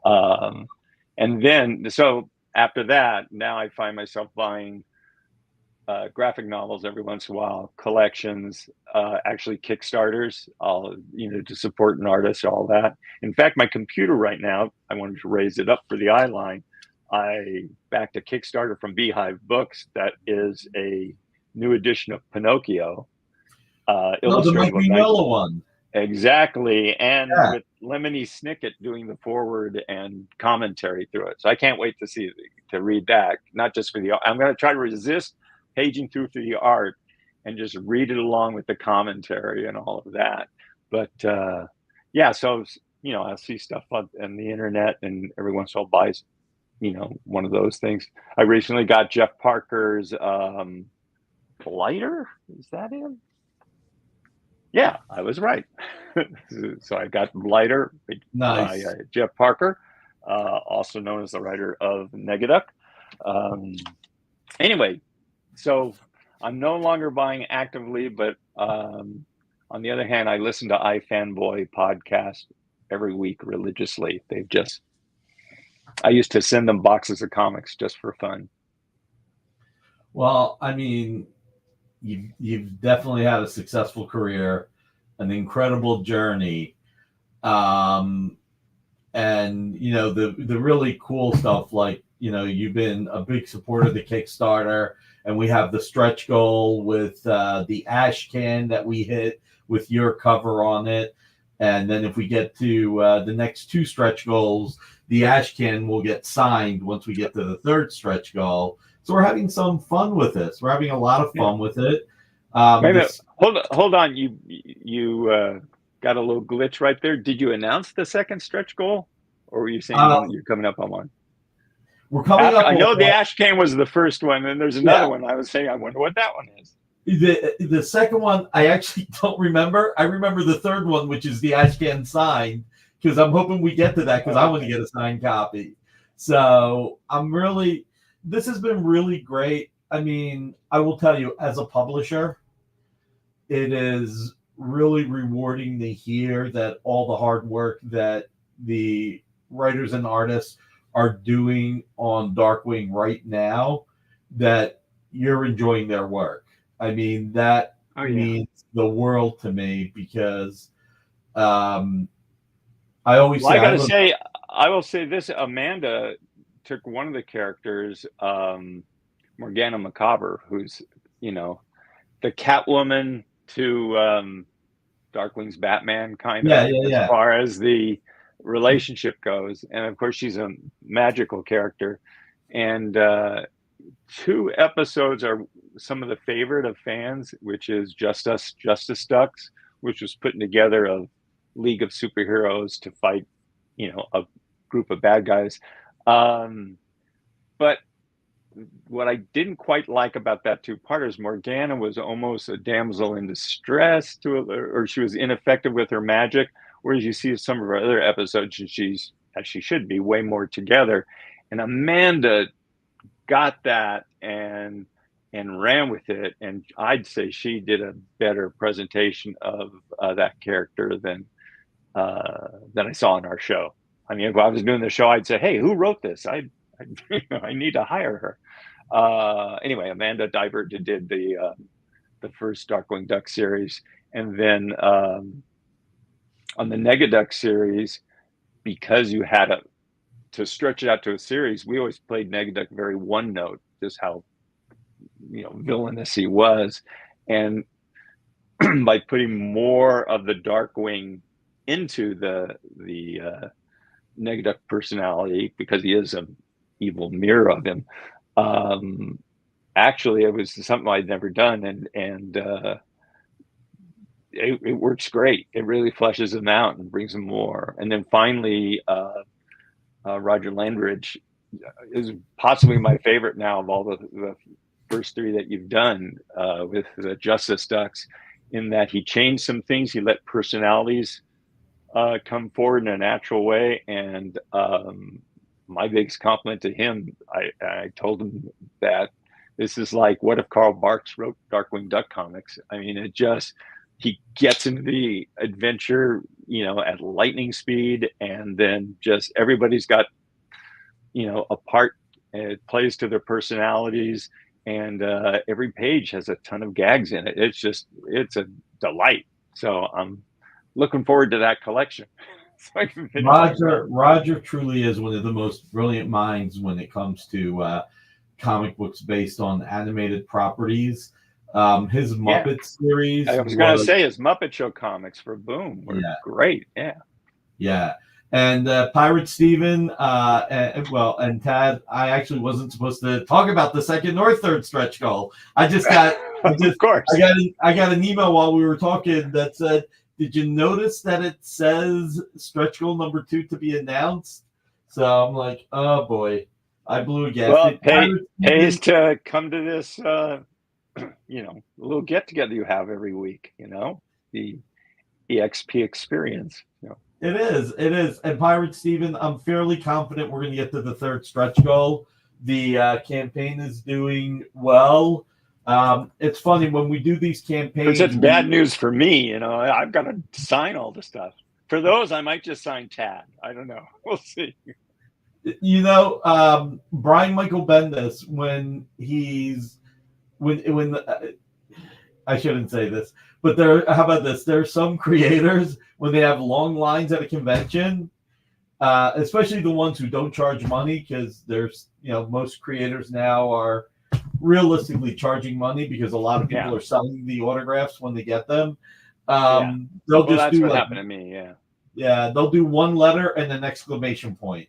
Speaker 6: And then, so after that, now I find myself buying graphic novels every once in a while, collections, actually Kickstarters, to support an artist, all that. In fact, my computer right now, I wanted to raise it up for the eye line. I backed a Kickstarter from Beehive Books that is a new edition of Pinocchio.
Speaker 3: The Mike Mignola one.
Speaker 6: Exactly. And with Lemony Snicket doing the foreword and commentary through it. So I can't wait to read that, not just for the, I'm going to try to resist paging through for the art and just read it along with the commentary and all of that. But so I see stuff on the internet, and every once in a while buys one of those things. I recently got Jeff Parker's Blighter. Is that him? Yeah, I was right. So I got Blighter by Jeff Parker, also known as the writer of Negaduck. Anyway, so I'm no longer buying actively, but on the other hand, I listen to iFanboy podcast every week religiously. I used to send them boxes of comics just for fun.
Speaker 3: Well, I mean, you've definitely had a successful career, an incredible journey. And the really cool stuff, like, you've been a big supporter of the Kickstarter, and we have the stretch goal with the ash can that we hit with your cover on it. And then if we get to the next two stretch goals, the ash can will get signed once we get to the third stretch goal. So we're having some fun with this. We're having a lot of fun with it.
Speaker 6: Hold on. You got a little glitch right there. Did you announce the second stretch goal, or were you saying you're coming up on one?
Speaker 3: We're coming up.
Speaker 6: I know the ash can was the first one, and there's another one. I was saying, I wonder what that one is.
Speaker 3: The second one, I actually don't remember. I remember the third one, which is the Ashcan sign, because I'm hoping we get to that because I want to get a signed copy. So this has been really great. I mean, I will tell you, as a publisher, it is really rewarding to hear that all the hard work that the writers and artists are doing on Darkwing right now, that you're enjoying their work. I mean, that means the world to me because I always
Speaker 6: Well,
Speaker 3: say,
Speaker 6: I will say this: Amanda took one of the characters, Morgana Macabre, who's the Catwoman to Darkwing's Batman, kind of, as far as the relationship goes, and of course she's a magical character, and 2 episodes are some of the favorite of fans, which is Justice Ducks, which was putting together a league of superheroes to fight, a group of bad guys. But what I didn't quite like about that 2-parter is Morgana was almost a damsel in distress or she was ineffective with her magic. Whereas you see some of her other episodes, and she's, as she should be, way more together. And Amanda got that and ran with it, and I'd say she did a better presentation of that character than I saw in our show. I mean, if I was doing the show, I'd say, "Hey, who wrote this? I need to hire her." Anyway, Amanda Divert did the first Darkwing Duck series, and then on the Negaduck series, because you had to stretch it out to a series, we always played Negaduck very one note, just how villainous he was, and by putting more of the Darkwing into the Negaduck personality, because he is an evil mirror of him. Actually, it was something I'd never done, and it works great. It really fleshes him out and brings him more. And then finally, Roger Landridge is possibly my favorite now of all the first 3 that you've done with the Justice Ducks, in that he changed some things. He let personalities come forward in a natural way. And my biggest compliment to him, I told him that this is like, what if Carl Barks wrote Darkwing Duck comics? I mean, he gets into the adventure, at lightning speed, and then just everybody's got, a part, and it plays to their personalities, and every page has a ton of gags in it. It's a delight. So I'm looking forward to that collection.
Speaker 3: Roger truly is one of the most brilliant minds when it comes to comic books based on animated properties. His Muppet series.
Speaker 6: I was going to say his Muppet Show comics for Boom were great.
Speaker 3: Yeah. And Pirate Steven, and Tad, I actually wasn't supposed to talk about the second or third stretch goal. Of course. I got an email while we were talking that said, "Did you notice that it says stretch goal number 2 to be announced?" So I'm like, oh boy, I blew a gasket.
Speaker 6: Well, pays to come to this, little get together you have every week. The EXP experience.
Speaker 3: It is. And Pirate Steven, I'm fairly confident we're going to get to the third stretch goal. The campaign is doing well. It's funny when we do these campaigns.
Speaker 6: It's bad news for me. I've got to sign all the stuff. For those, I might just sign Tad. I don't know. We'll see.
Speaker 3: Brian Michael Bendis, I shouldn't say this, but how about this? There are some creators when they have long lines at a convention, especially the ones who don't charge money, because there's, most creators now are realistically charging money because a lot of people are selling the autographs when they get them. That's what happened to me. Yeah. They'll do one letter and an exclamation point.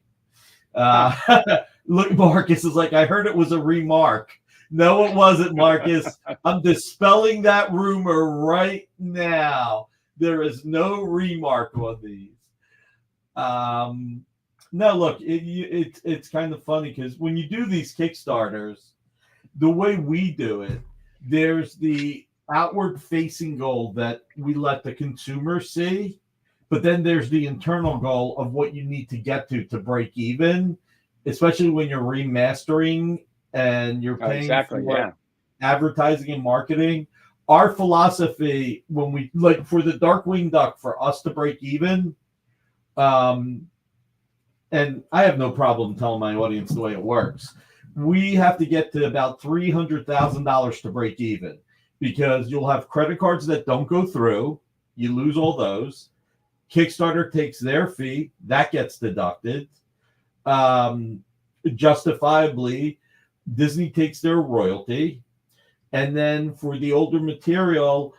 Speaker 3: Look, Marcus is like, I heard it was a remark. No, it wasn't, Marcus. I'm dispelling that rumor right now. There is no remark on these. No, look, it's kind of funny because when you do these Kickstarters, the way we do it, there's the outward facing goal that we let the consumer see, but then there's the internal goal of what you need to get to break even, especially when you're remastering and you're paying for advertising and marketing. Our philosophy when we like for the Darkwing Duck, for us to break even, and I have no problem telling my audience the way it works. We have to get to about $300,000 to break even, because you'll have credit cards that don't go through. You lose all those. Kickstarter takes their fee. That gets deducted. Justifiably, Disney takes their royalty. And then for the older material,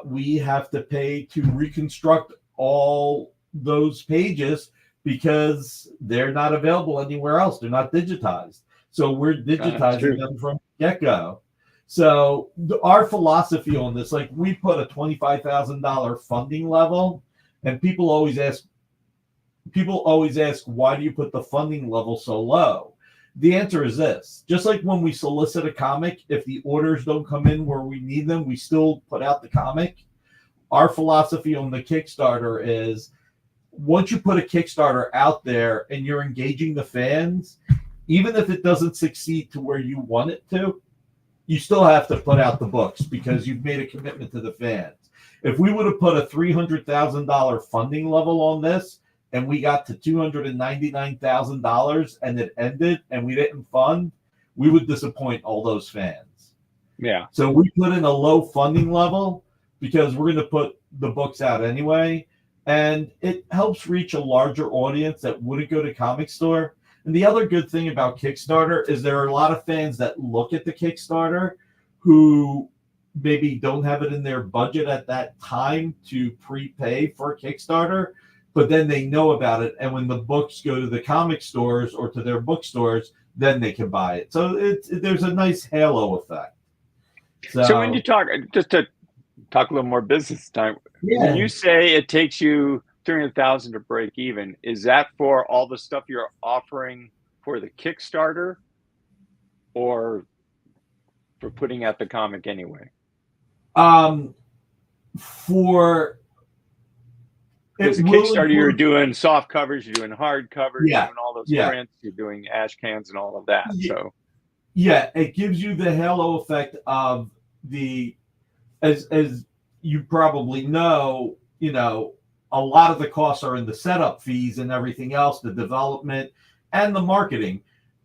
Speaker 3: we have to pay to reconstruct all those pages because they're not available anywhere else. They're not digitized. So we're digitizing them from get-go. So our philosophy on this, like we put a $25,000 funding level, and people always ask, why do you put the funding level so low? The answer is this: just like when we solicit a comic, if the orders don't come in where we need them, we still put out the comic. Our philosophy on the Kickstarter is, once you put a Kickstarter out there and you're engaging the fans, even if it doesn't succeed to where you want it to, you still have to put out the books because you've made a commitment to the fans. If we would have put a $300,000 funding level on this and we got to $299,000 and it ended and we didn't fund, we would disappoint all those fans.
Speaker 6: Yeah.
Speaker 3: So we put in a low funding level because we're going to put the books out anyway. And it helps reach a larger audience that wouldn't go to comic store. And the other good thing about Kickstarter is there are a lot of fans that look at the Kickstarter who maybe don't have it in their budget at that time to prepay for a Kickstarter, but then they know about it. And when the books go to the comic stores or to their bookstores, then they can buy it. So there's a nice halo effect.
Speaker 6: So when you talk, just to talk a little more business time, when you say it takes you $300,000 to break even, is that for all the stuff you're offering for the Kickstarter, or for putting out the comic anyway?
Speaker 3: For
Speaker 6: the Kickstarter, you're doing soft covers, you're doing hard covers, you're doing all those prints, you're doing ash cans and all of that. So
Speaker 3: it gives you the halo effect of the, as you probably know, a lot of the costs are in the setup fees and everything else, the development and the marketing.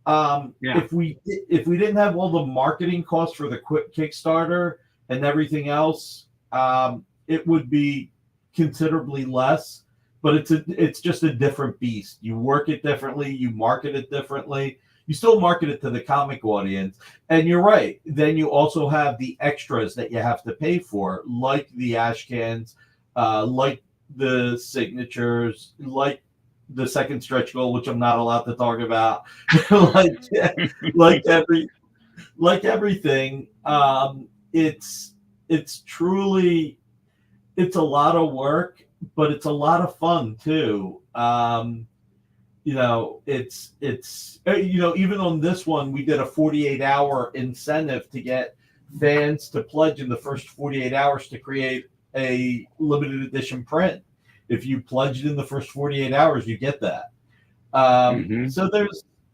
Speaker 3: If we didn't have all the marketing costs for the quick Kickstarter and everything else, it would be considerably less. But it's just a different beast. You work it differently. You market it differently. You still market it to the comic audience. And you're right. Then you also have the extras that you have to pay for, like the ash cans, like the signatures, like the second stretch goal, which I'm not allowed to talk about, like everything. It's truly, it's a lot of work, but it's a lot of fun too. It's even on this one, we did a 48-hour incentive to get fans to pledge in the first 48 hours to create a limited edition print. If you pledged in the first 48 hours, you get that. So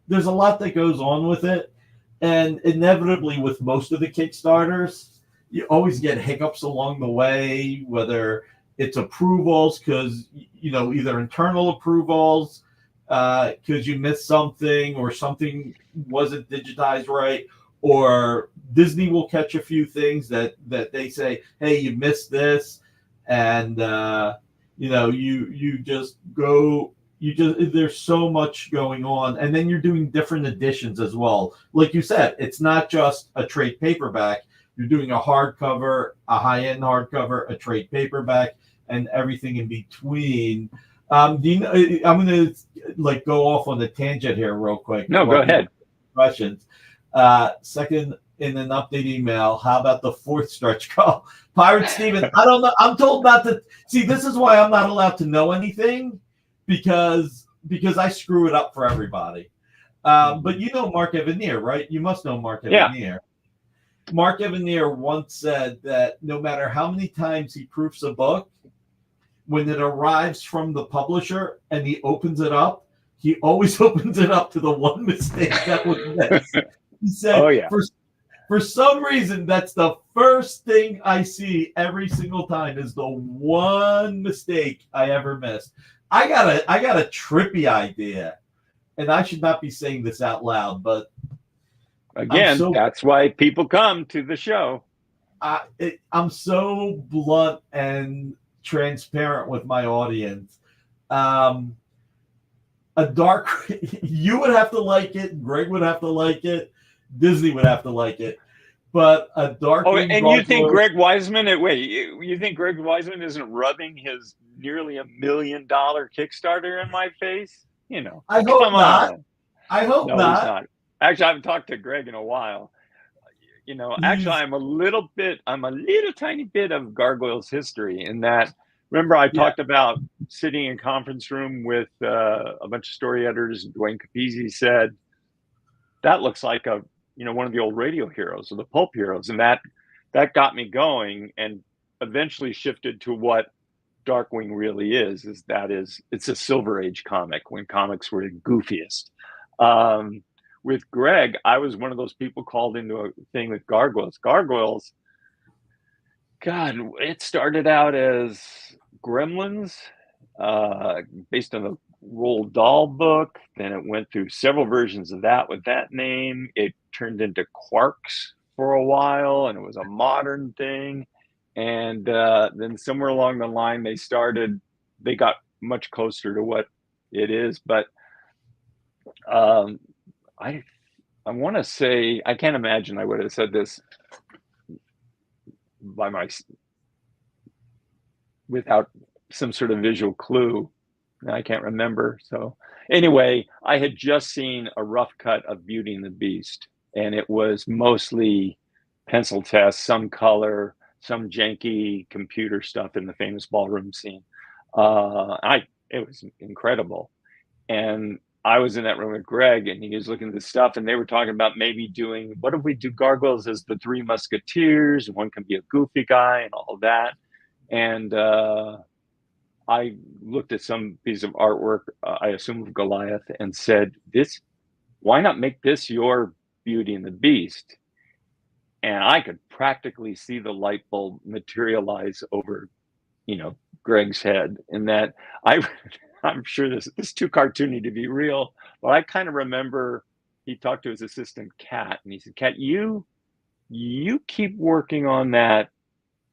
Speaker 3: there's a lot that goes on with it. And inevitably with most of the Kickstarters, you always get hiccups along the way, whether it's approvals, because, either internal approvals, because you missed something or something wasn't digitized right, or Disney will catch a few things that they say, hey, you missed this, and there's so much going on, and then you're doing different editions as well. Like you said, it's not just a trade paperback. You're doing a hardcover, a high-end hardcover, a trade paperback, and everything in between. I'm going to go off on the tangent here real quick.
Speaker 6: No, go ahead.
Speaker 3: Questions. Second, in an update email, how about the fourth stretch goal? Pirate Steven, I don't know. I'm told not to. See, this is why I'm not allowed to know anything, because I screw it up for everybody. But Mark Evanier, right? You must know Mark Evanier. Mark Evanier once said that no matter how many times he proofs a book, when it arrives from the publisher and he opens it up, he always opens it up to the one mistake that was missed. He said,
Speaker 6: Oh, yeah.
Speaker 3: For some reason, that's the first thing I see every single time is the one mistake I ever missed. I got a trippy idea, and I should not be saying this out loud, but
Speaker 6: again, that's why people come to the show.
Speaker 3: I'm so blunt and transparent with my audience. A dark, you would have to like it. Greg would have to like it. Disney would have to like it. But a dark.
Speaker 6: Oh, and you think Greg Wiseman? You think Greg Wiseman isn't rubbing his nearly $1 million Kickstarter in my face? You know,
Speaker 3: I hope not. I hope
Speaker 6: no,
Speaker 3: not.
Speaker 6: He's not. Actually, I haven't talked to Greg in a while. You know, actually, I'm a little tiny bit of Gargoyles history in that. Remember, I talked about sitting in a conference room with a bunch of story editors. Dwayne Capizzi said, that looks like one of the old radio heroes or the pulp heroes. And that got me going and eventually shifted to what Darkwing really is. It's a Silver Age comic when comics were the goofiest. With Greg, I was one of those people called into a thing with Gargoyles. Gargoyles, God, it started out as Gremlins, based on the Roald Dahl book. Then it went through several versions of that with that name. It turned into Quarks for a while, and it was a modern thing. And then somewhere along the line, they got much closer to what it is. But I want to say, I can't imagine I would have said this without some sort of visual clue. I can't remember. So anyway, I had just seen a rough cut of Beauty and the Beast, and it was mostly pencil tests, some color, some janky computer stuff in the famous ballroom scene. It was incredible. And I was in that room with Greg, and he was looking at the stuff, and they were talking about maybe doing, what if we do Gargoyles as the Three Musketeers, and one can be a goofy guy and all that. And I looked at some piece of artwork, I assume of Goliath, and said, why not make this your Beauty and the Beast? And I could practically see the light bulb materialize over, Greg's head. In that, I'm sure this is too cartoony to be real, but I kind of remember he talked to his assistant, Kat, and he said, Kat, you keep working on that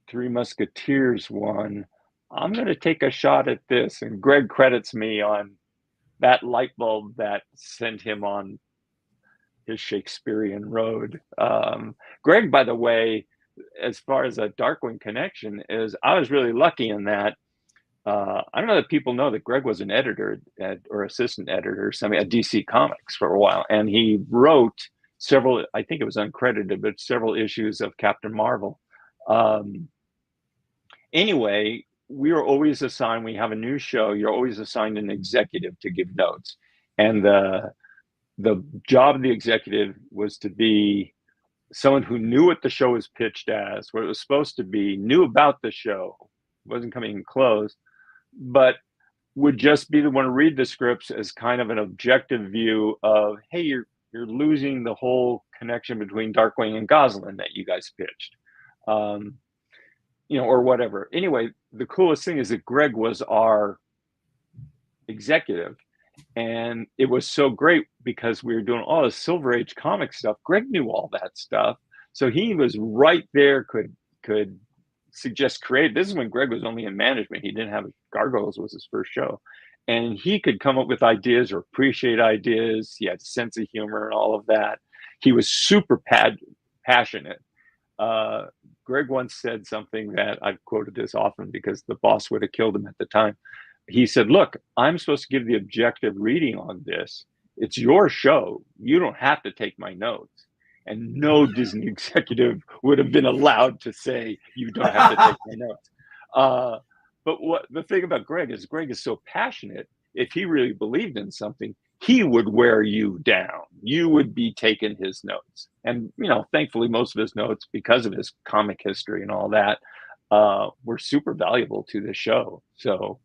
Speaker 6: Three Musketeers one. I'm going to take a shot at this. And Greg credits me on that light bulb that sent him on his Shakespearean road. Greg, by the way, as far as a Darkwing connection is, I was really lucky in that. I don't know that people know that Greg was an editor or assistant editor at DC Comics for a while. And he wrote several, I think it was uncredited, but several issues of Captain Marvel. Anyway, we are always assigned, when you have a new show, you're always assigned an executive to give notes. And the job of the executive was to be someone who knew what the show was pitched as, what it was supposed to be, knew about the show, wasn't coming close, but would just be the one to read the scripts as kind of an objective view of, hey, you're losing the whole connection between Darkwing and Gosalyn that you guys pitched. Or whatever. Anyway, the coolest thing is that Greg was our executive, and it was so great because we were doing all the Silver Age comic stuff. Greg knew all that stuff, so he was right there, could suggest create. This is when Greg was only in management. He didn't have Gargoyles was his first show, and he could come up with ideas or appreciate ideas. He had a sense of humor and all of that. He was super passionate. Greg once said something that I've quoted this often because the boss would have killed him at the time. He said, look, I'm supposed to give the objective reading on this. It's your show. You don't have to take my notes. And no Disney executive would have been allowed to say, you don't have to take my notes. But what the thing about Greg is so passionate, if he really believed in something, he would wear you down. You would be taking his notes. And, thankfully, most of his notes, because of his comic history and all that, were super valuable to the show. So,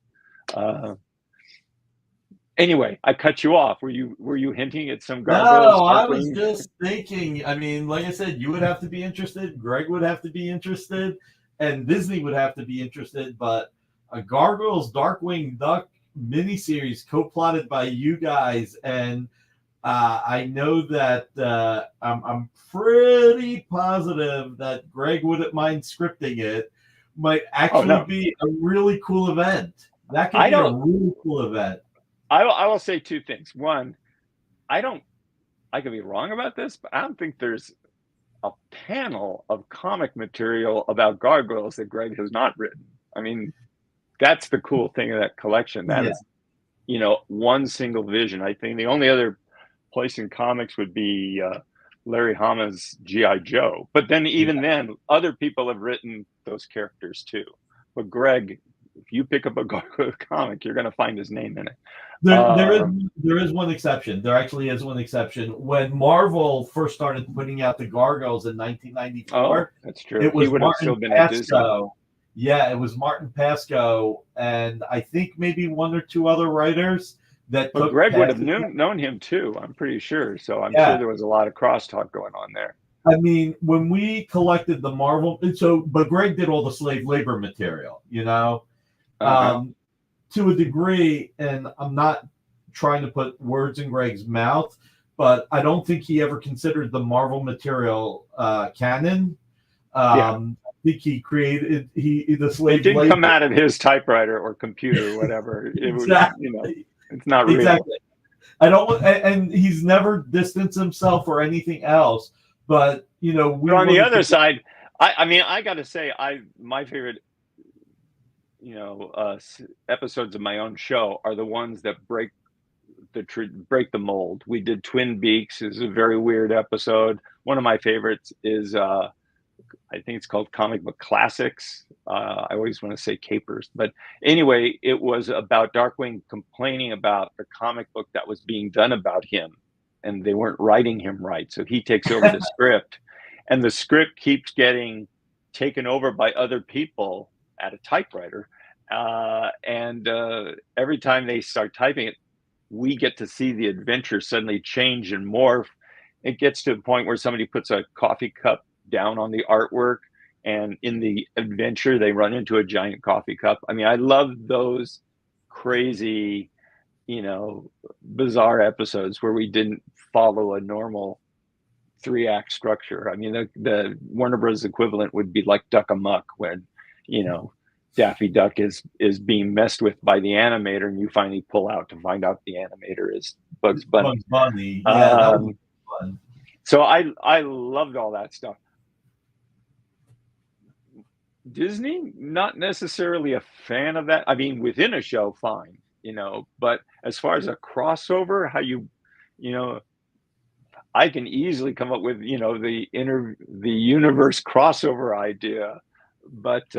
Speaker 6: anyway, I cut you off. Were you hinting at some gargoyles?
Speaker 3: No, I was just thinking. I mean, like I said, you would have to be interested. Greg would have to be interested, and Disney would have to be interested. But a Gargoyles Darkwing Duck miniseries co-plotted by you guys, and I know that I'm pretty positive that Greg wouldn't mind scripting it. Might actually be a really cool event. That could be a really cool event.
Speaker 6: I will say two things. One, I could be wrong about this, but I don't think there's a panel of comic material about gargoyles that Greg has not written. I mean, that's the cool thing of that collection. That is, one single vision. I think the only other place in comics would be Larry Hama's G.I. Joe. But then even then, other people have written those characters too. But Greg, if you pick up a gargoyle comic, you're going to find his name in it.
Speaker 3: There is one exception. There actually is one exception. When Marvel first started putting out the Gargoyles in 1994,
Speaker 6: that's true.
Speaker 3: It was
Speaker 6: he would have still been at Disney.
Speaker 3: Yeah, it was Martin Pasco, and I think maybe one or two other writers that.
Speaker 6: But Greg would have known him too. I'm pretty sure. So I'm sure there was a lot of crosstalk going on there.
Speaker 3: I mean, when we collected the Marvel, but Greg did all the slave labor material, to a degree, and I'm not trying to put words in Greg's mouth, but I don't think he ever considered the Marvel material canon. I think he created the slave.
Speaker 6: It didn't
Speaker 3: labor.
Speaker 6: Come out of his typewriter or computer or whatever.
Speaker 3: Exactly.
Speaker 6: It's not real.
Speaker 3: Exactly. I don't, and he's never distanced himself or anything else. But
Speaker 6: but on the other side, I got to say, my favorite, episodes of my own show are the ones that break the mold. We did Twin Beaks. Is a very weird episode. One of my favorites is I think it's called Comic Book Classics. I always want to say Capers, but anyway, it was about Darkwing complaining about the comic book that was being done about him, and they weren't writing him right. So he takes over the script, and the script keeps getting taken over by other people at a typewriter. And every time they start typing it, we get to see the adventure suddenly change and morph. It gets to the point where somebody puts a coffee cup down on the artwork, and in the adventure, they run into a giant coffee cup. I mean, I love those crazy, bizarre episodes where we didn't follow a normal 3-act structure. I mean, the Warner Bros. Equivalent would be like Duck Amuck, when, Daffy Duck is being messed with by the animator, and you finally pull out to find out the animator is Bugs Bunny.
Speaker 3: Bugs Bunny. Yeah, that was fun.
Speaker 6: So I loved all that stuff. Disney, not necessarily a fan of that. I mean, within a show, fine, but as far as a crossover, how I can easily come up with, the universe crossover idea, but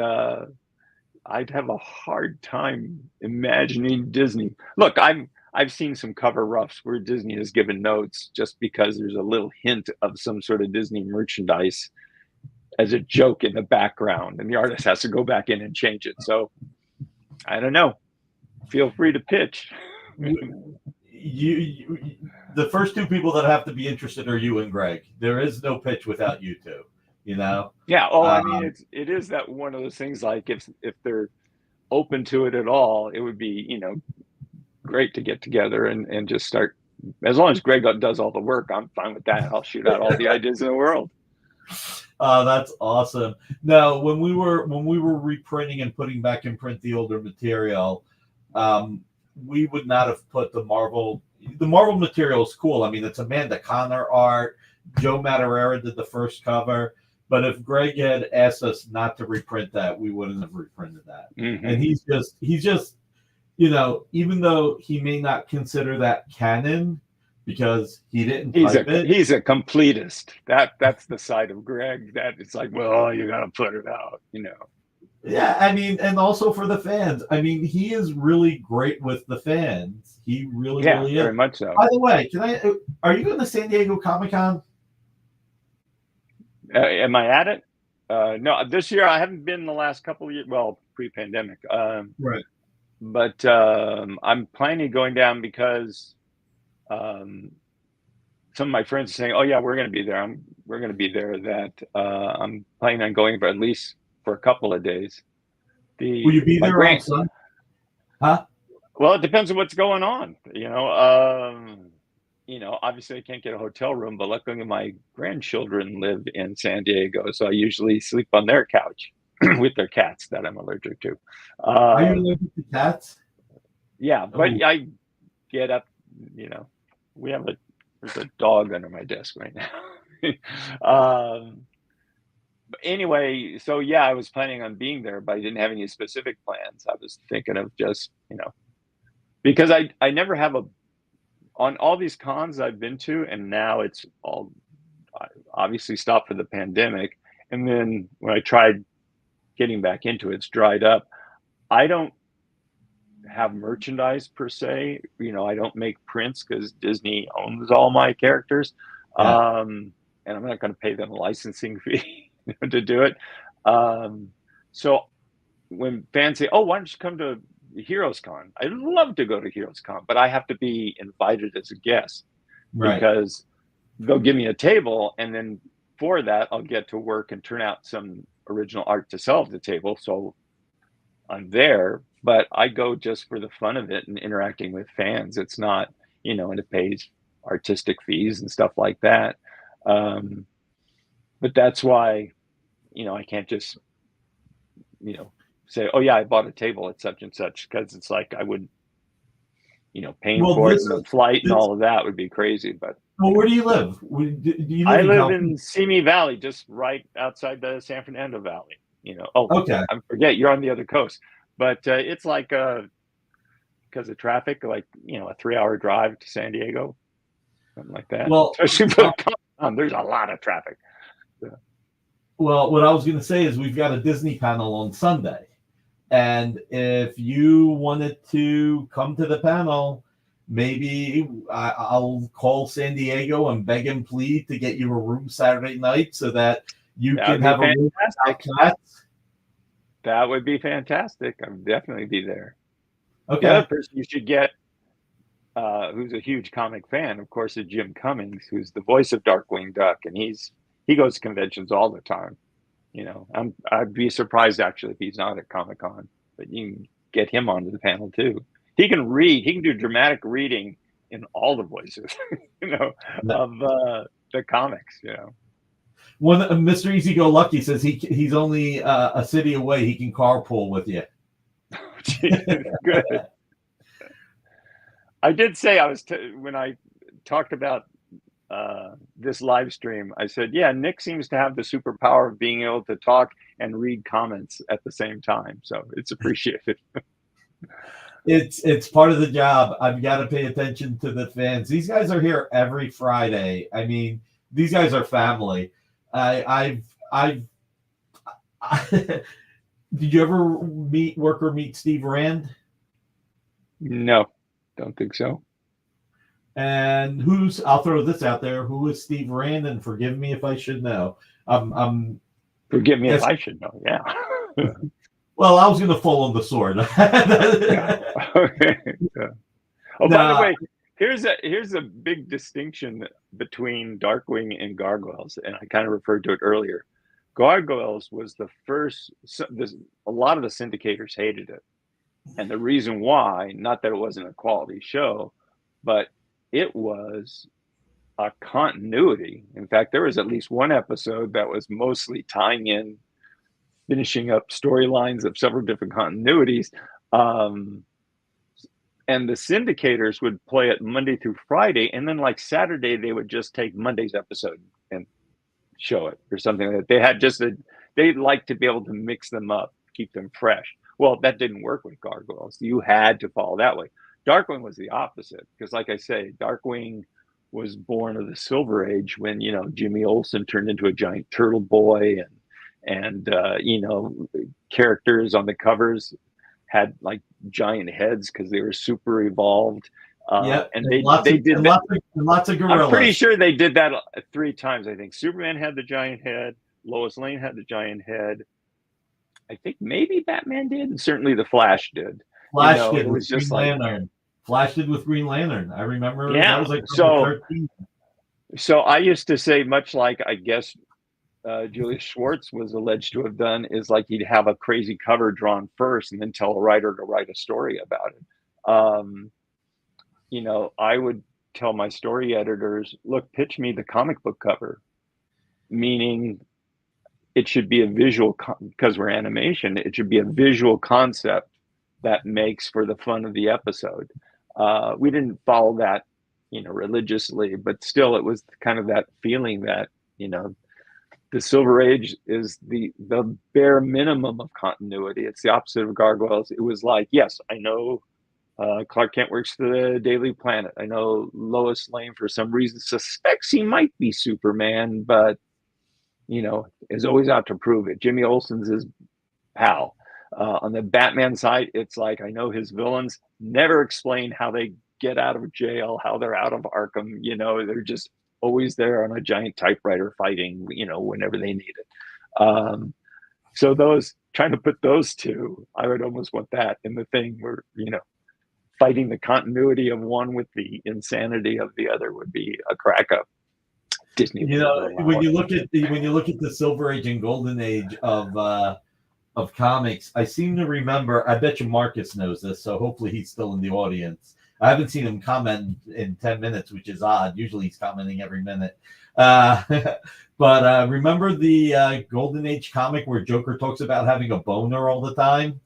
Speaker 6: I'd have a hard time imagining Disney. Look, I've seen some cover roughs where Disney has given notes just because there's a little hint of some sort of Disney merchandise as a joke in the background, and the artist has to go back in and change it. So I don't know. Feel free to pitch.
Speaker 3: You the first two people that have to be interested are you and Greg. There is no pitch without you two.
Speaker 6: Yeah. Oh, I mean, it is that one of those things. Like if they're open to it at all, it would be great to get together and just start. As long as Greg does all the work, I'm fine with that. I'll shoot out all the ideas in the world.
Speaker 3: That's awesome. Now, when we were reprinting and putting back in print the older material, we would not have put the Marvel. The Marvel material is cool. I mean, it's Amanda Connor art. Joe Madureira did the first cover. But if Greg had asked us not to reprint that, we wouldn't have reprinted that.
Speaker 6: Mm-hmm.
Speaker 3: And he's just, even though he may not consider that canon because he didn't type it.
Speaker 6: He's a completist. That's the side of Greg that it's like, well, you got to put it out,
Speaker 3: Yeah, I mean, and also for the fans. I mean, he is really great with the fans. He really,
Speaker 6: Yeah,
Speaker 3: really is.
Speaker 6: very much so.
Speaker 3: By the way, are you going to San Diego Comic-Con?
Speaker 6: Am I at it? No, this year I haven't been the last couple of years. Well, pre-pandemic.
Speaker 3: Right.
Speaker 6: But I'm planning on going down because um, some of my friends are saying, "Oh yeah, we're going to be there. We're going to be there." That I'm planning on going for at least for a couple of days.
Speaker 3: Will you be
Speaker 6: My
Speaker 3: there on
Speaker 6: grand
Speaker 3: Sunday? Huh?
Speaker 6: Well, it depends on what's going on. Obviously I can't get a hotel room, but luckily my grandchildren live in San Diego, so I usually sleep on their couch with their cats that I'm allergic to.
Speaker 3: Are you
Speaker 6: Uh,
Speaker 3: allergic to cats?
Speaker 6: yeah, but
Speaker 3: Oh,
Speaker 6: I get up. You know, there's a dog under my desk right now. But anyway, so yeah, I was planning on being there, but I didn't have any specific plans. I was thinking of just because I never have a on all these cons I've been to, and now it's all obviously stopped for the pandemic. And then when I tried getting back into it, it's dried up. I don't have merchandise per se. I don't make prints because Disney owns all my characters.
Speaker 3: yeah.
Speaker 6: And I'm not going to pay them a licensing fee to do it. So when fans say, "Oh, why don't you come to Heroes Con?" I'd love to go to Heroes Con, but I have to be invited as a guest
Speaker 3: Right.
Speaker 6: because they'll give me a table, and then for that, I'll get to work and turn out some original art to sell at the table. So I'm there, but I go just for the fun of it and interacting with fans. It's not, and it pays artistic fees and stuff like that. Um, but that's why, I can't just, say, "Oh yeah, I bought a table at such and such," because it's like I would, paying
Speaker 3: Well,
Speaker 6: for it
Speaker 3: this
Speaker 6: and the
Speaker 3: is
Speaker 6: flight and
Speaker 3: this.
Speaker 6: all of that would be crazy. But
Speaker 3: Well, where do you live? Do you live
Speaker 6: I
Speaker 3: in
Speaker 6: live
Speaker 3: California?
Speaker 6: in Simi Valley, just right outside the San Fernando Valley. Oh,
Speaker 3: Okay.
Speaker 6: I forget you're on the other coast, but it's like because of traffic, like a 3-hour drive to San Diego, something like that.
Speaker 3: Well,
Speaker 6: Especially for the con, there's a lot of traffic. So,
Speaker 3: well, what I was going to say is we've got a Disney panel on Sunday, and if you wanted to come to the panel, maybe I'll call San Diego and beg and plead to get you a room Saturday night so that you
Speaker 6: that
Speaker 3: can
Speaker 6: would be
Speaker 3: have a room
Speaker 6: fantastic.
Speaker 3: without cats.
Speaker 6: That would be fantastic. I would definitely be there. The
Speaker 3: Okay.
Speaker 6: other person you should get, who's a huge comic fan, of course, is Jim Cummings, who's the voice of Darkwing Duck, and he goes to conventions all the time. I'd be surprised actually if he's not at Comic Con, but you can get him onto the panel too. He can read. He can do dramatic reading in all the voices, of the comics.
Speaker 3: One Mr. Easy Go Lucky says he's only a city away. He can carpool with you.
Speaker 6: Good. I did say when I talked about this live stream, I said, yeah, Nick seems to have the superpower of being able to talk and read comments at the same time. So it's appreciated.
Speaker 3: It's part of the job. I've got to pay attention to the fans. These guys are here every Friday. I mean, these guys are family. I've did you ever work or meet Steve Rand?
Speaker 6: No, don't think so.
Speaker 3: And I'll throw this out there. Who is Steve Rand? And forgive me if I should know.
Speaker 6: Forgive me if I should know. Yeah.
Speaker 3: Well, I was going to fall on the sword.
Speaker 6: Yeah. Okay. Yeah. Oh, by the way, here's a big distinction between Darkwing and Gargoyles, and I kind of referred to it earlier. Gargoyles was the first. A lot of the syndicators hated it, and the reason why, not that it wasn't a quality show, but it was a continuity. In fact, there was at least one episode that was mostly tying in, finishing up storylines of several different continuities. And the syndicators would play it Monday through Friday, and then like Saturday they would just take Monday's episode and show it or something like that. They had they'd like to be able to mix them up, keep them fresh. Well, that didn't work with Gargoyles. You had to follow that way. Darkwing was the opposite because, like I say, Darkwing was born of the Silver Age when Jimmy Olsen turned into a giant turtle boy, and and characters on the covers had like giant heads because they were super evolved.
Speaker 3: Yep,
Speaker 6: And
Speaker 3: lots
Speaker 6: they
Speaker 3: of,
Speaker 6: did
Speaker 3: and
Speaker 6: that.
Speaker 3: lots of gorillas.
Speaker 6: I'm pretty sure they did that 3 times. I think Superman had the giant head, Lois Lane had the giant head. I think maybe Batman did, and certainly the Flash did.
Speaker 3: Flash did
Speaker 6: it
Speaker 3: with
Speaker 6: was just
Speaker 3: Green
Speaker 6: like
Speaker 3: Lantern. Flash did with Green Lantern. I remember that was like
Speaker 6: so
Speaker 3: 13.
Speaker 6: so I used to say, much like I guess Julius Schwartz was alleged to have done, is like he'd have a crazy cover drawn first and then tell a writer to write a story about it. I would tell my story editors, look, pitch me the comic book cover, meaning it should be a visual, because we're animation, it should be a visual concept that makes for the fun of the episode. We didn't follow that, religiously, but still it was kind of that feeling that, the Silver Age is the bare minimum of continuity. It's the opposite of Gargoyles. It was like, yes, I know Clark Kent works for the Daily Planet. I know Lois Lane, for some reason, suspects he might be Superman, but, is always out to prove it. Jimmy Olsen's his pal. On the Batman side, it's like, I know his villains never explain how they get out of jail, how they're out of Arkham. They're just always there on a giant typewriter fighting, whenever they need it. So trying to put those two, I would almost want that in the thing where, fighting the continuity of one with the insanity of the other would be a crack up. Disney.
Speaker 3: When you look at the Silver Age and Golden Age of comics, I seem to remember, I bet you Marcus knows this, so hopefully he's still in the audience. I haven't seen him comment in 10 minutes, which is odd. Usually he's commenting every minute. But remember the Golden Age comic where Joker talks about having a boner all the time?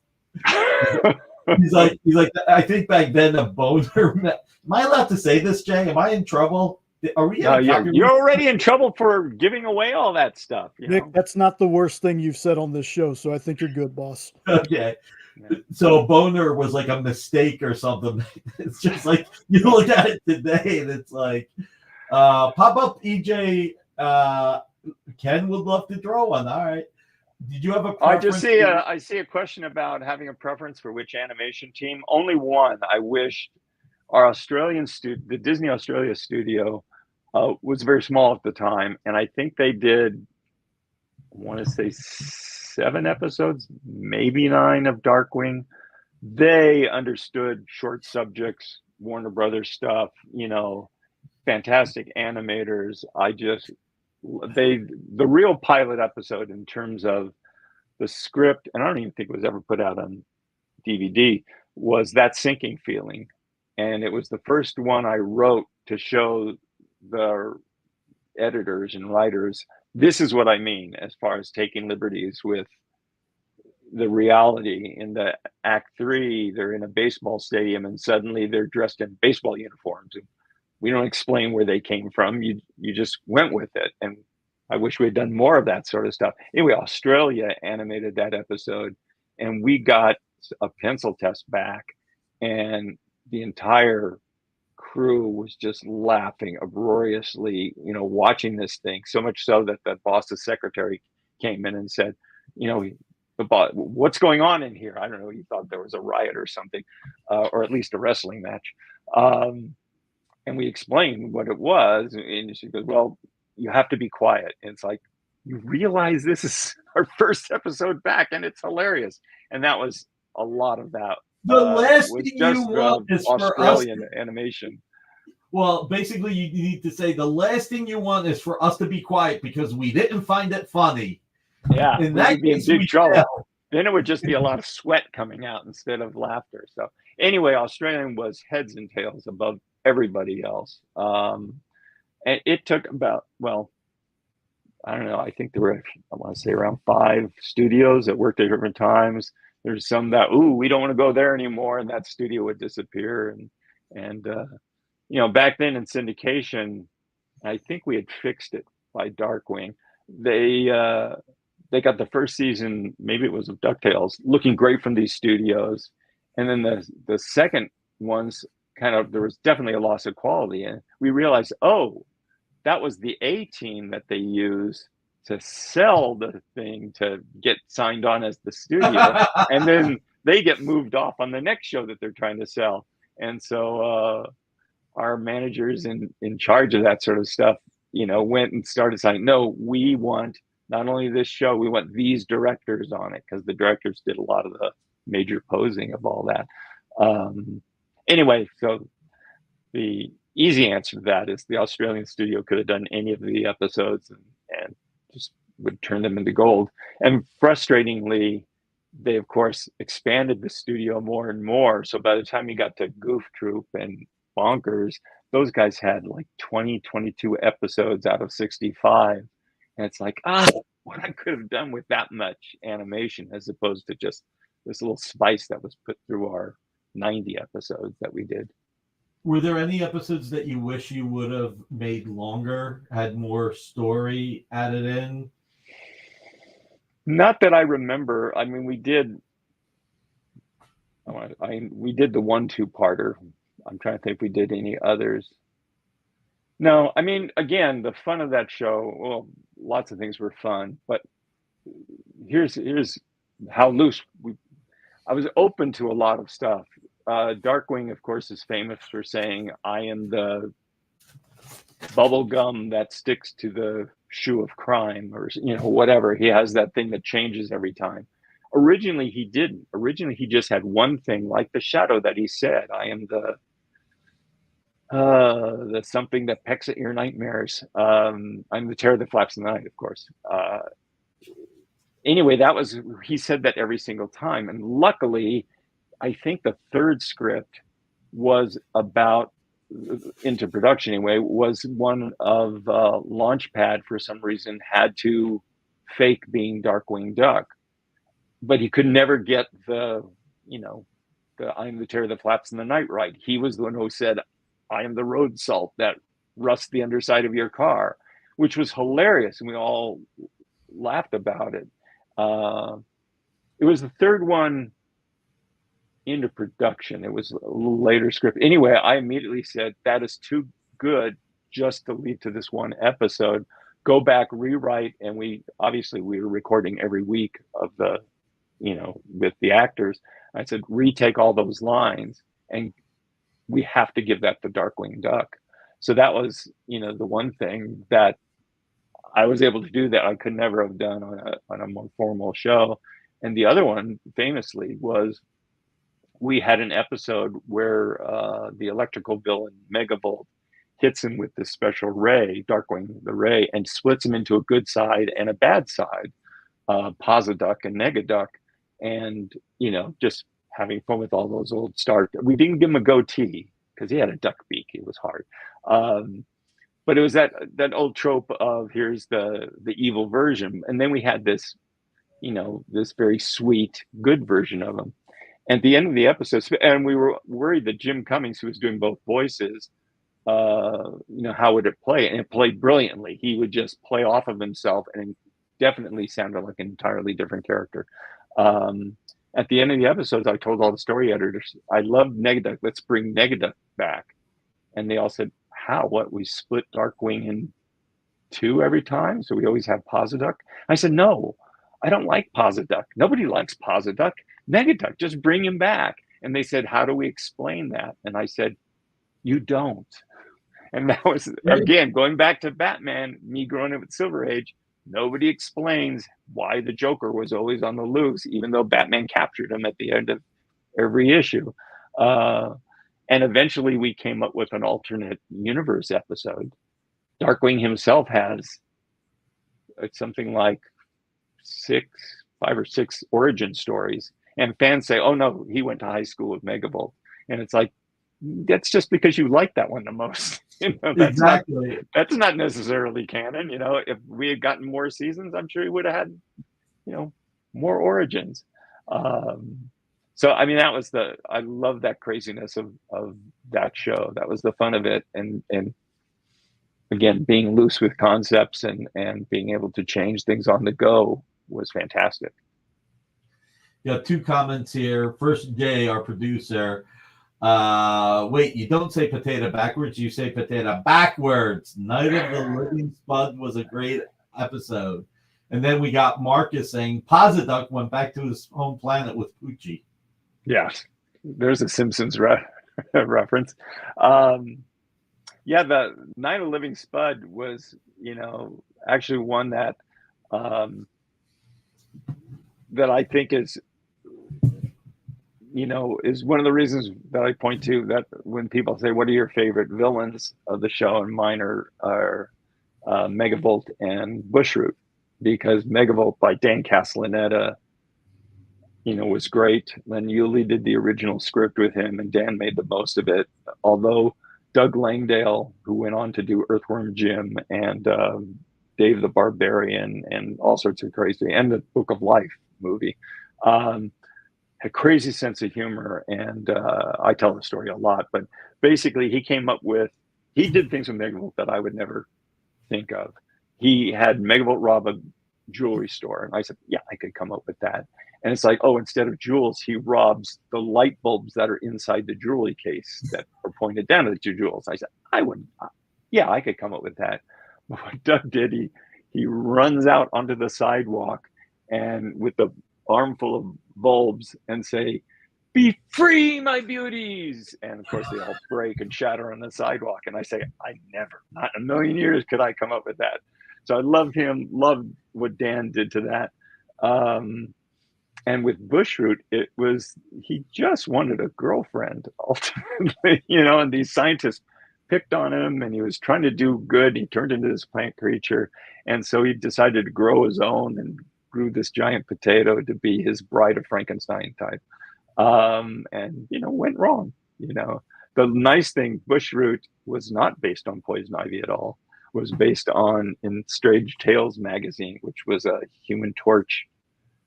Speaker 3: He's like, I think back then a boner. Am I allowed to say this, Jay? Am I in trouble? Are we?
Speaker 6: You're already in trouble for giving away all that stuff.
Speaker 4: Nick, that's not the worst thing you've said on this show, so I think you're good, boss.
Speaker 3: Okay. So boner was like a mistake or something. It's just like you look at it today and it's like pop up EJ Ken would love to draw one. All right. Did you have a preference?
Speaker 6: I see a question about having a preference for which animation team. Only one. I wish our Australian the Disney Australia studio was very small at the time, and I think they did, I want to say 7 episodes, maybe 9 of Darkwing. They understood short subjects, Warner Brothers stuff, fantastic animators. The real pilot episode in terms of the script, and I don't even think it was ever put out on DVD, was That Sinking Feeling. And it was the first one I wrote to show the editors and writers, this is what I mean as far as taking liberties with the reality. In the Act 3, they're in a baseball stadium and suddenly they're dressed in baseball uniforms. And we don't explain where they came from. You just went with it. And I wish we had done more of that sort of stuff. Anyway, Australia animated that episode and we got a pencil test back and the entire crew was just laughing uproariously, watching this thing, so much so that the boss's secretary came in and said, the boss, what's going on in here? I don't know. He thought there was a riot or something, or at least a wrestling match. And we explained what it was. And she goes, well, you have to be quiet. And it's like, you realize this is our first episode back and it's hilarious. And that was a lot of that.
Speaker 3: The last thing you want is
Speaker 6: Australian
Speaker 3: for us
Speaker 6: animation.
Speaker 3: Well, basically, you need to say the last thing you want is for us to be quiet because we didn't find it funny.
Speaker 6: Yeah,
Speaker 3: in that
Speaker 6: be in
Speaker 3: case,
Speaker 6: big trouble. Then it would just be a lot of sweat coming out instead of laughter. So anyway, Australian was heads and tails above everybody else. And it took about, I don't know. I think there were, I want to say around 5 studios that worked at different times. There's some that, we don't want to go there anymore, and that studio would disappear. And back then in syndication, I think we had fixed it by Darkwing. They got the first season, maybe it was of DuckTales, looking great from these studios, and then the second ones there was definitely a loss of quality, and we realized, that was the A team that they used to sell the thing to get signed on as the studio, and then they get moved off on the next show that they're trying to sell. And so our managers in charge of that sort of stuff, went and started saying, no, we want not only this show, we want these directors on it, because the directors did a lot of the major posing of all that. Anyway, so the easy answer to that is the Australian studio could have done any of the episodes and just would turn them into gold. And frustratingly, they of course expanded the studio more and more. So by the time you got to Goof Troop and Bonkers, those guys had like 22 episodes out of 65. And it's like, what I could have done with that much animation, as opposed to just this little spice that was put through our 90 episodes that we did.
Speaker 3: Were there any episodes that you wish you would have made longer, had more story added in?
Speaker 6: Not that I remember. I mean, we did the 1-2-parter. I'm trying to think if we did any others. No, I mean, again, the fun of that show, well, lots of things were fun, but here's how loose I was open to a lot of stuff. Darkwing, of course, is famous for saying, I am the bubble gum that sticks to the shoe of crime, or whatever. He has that thing that changes every time. Originally he didn't. Originally he just had one thing, like the Shadow, that he said, I am the something that pecks at your nightmares. I'm the terror that flaps in the night, of course. Anyway, he said that every single time. And luckily, I think the third script was about, into production anyway, was one of Launchpad, for some reason, had to fake being Darkwing Duck. But he could never get the I'm the terror that flaps in the night right. He was the one who said, I am the road salt that rusts the underside of your car, which was hilarious. And we all laughed about it. It was the third one into production. It was a little later script. Anyway, I immediately said, that is too good just to lead to this one episode. Go back, rewrite. And we were recording every week of the, with the actors. I said, retake all those lines, and we have to give that to Darkwing Duck. So that was, the one thing that I was able to do that I could never have done on a more formal show. And the other one, famously, was we had an episode where the electrical villain Megavolt hits him with this special ray, Darkwing the Ray, and splits him into a good side and a bad side, Posiduck and Negaduck. And, just having fun with all those old stars. We didn't give him a goatee because he had a duck beak. It was hard. But it was that old trope of, here's the evil version. And then we had this, this very sweet, good version of him. At the end of the episode, and we were worried that Jim Cummings, who was doing both voices, how would it play? And it played brilliantly. He would just play off of himself, and it definitely sounded like an entirely different character. At the end of the episodes, I told all the story editors, I love Negaduck. Let's bring Negaduck back. And they all said, how? What? We split Darkwing in two every time? So we always have Posiduck? I said, no, I don't like Posiduck. Nobody likes Posiduck. Negaduck, just bring him back. And they said, how do we explain that? And I said, you don't. And that was, again, going back to Batman, me growing up at Silver Age, nobody explains why the Joker was always on the loose, even though Batman captured him at the end of every issue. And eventually we came up with an alternate universe episode. Darkwing himself has something like 5 or 6 origin stories. And fans say, oh no, he went to high school with Megavolt. And it's like, that's just because you like that one the most. That's not necessarily canon. If we had gotten more seasons, I'm sure he would have had, more origins. So, I mean, I love that craziness of that show. That was the fun of it. And again, being loose with concepts and being able to change things on the go was fantastic.
Speaker 3: Got 2 comments here. First, Jay, our producer. Wait, you don't say potato backwards, you say potato backwards. Night of the Living Spud was a great episode. And then we got Marcus saying Posiduck went back to his home planet with Poochie.
Speaker 6: Yes, there's a Simpsons reference. Yeah, the Night of Living Spud was, actually one that that I think is one of the reasons that I point to that when people say, "What are your favorite villains of the show?" and mine are Megavolt and Bushroot, because Megavolt by Dan Castellaneta, was great. Len Yulee did the original script with him, and Dan made the most of it. Although Doug Langdale, who went on to do Earthworm Jim and Dave the Barbarian and all sorts of crazy, and the Book of Life movie, had a crazy sense of humor. And I tell the story a lot, but basically he did things with Megavolt that I would never think of. He had Megavolt rob a jewelry store, and I said, yeah, I could come up with that. And it's like, oh, instead of jewels, he robs the light bulbs that are inside the jewelry case that are pointed down at the jewels. I said, I could come up with that. But what Doug did, he runs out onto the sidewalk and with the armful of bulbs and say, "Be free, my beauties." And of course they all break and shatter on the sidewalk. And I say, not in a million years could I come up with that. So I loved what Dan did to that. And with Bushroot, he just wanted a girlfriend ultimately, and these scientists picked on him, and he was trying to do good. He turned into this plant creature. And so he decided to grow his own and grew this giant potato to be his Bride of Frankenstein type. And, went wrong. The nice thing, Bushroot was not based on Poison Ivy at all. It was based on in Strange Tales magazine, which was a Human Torch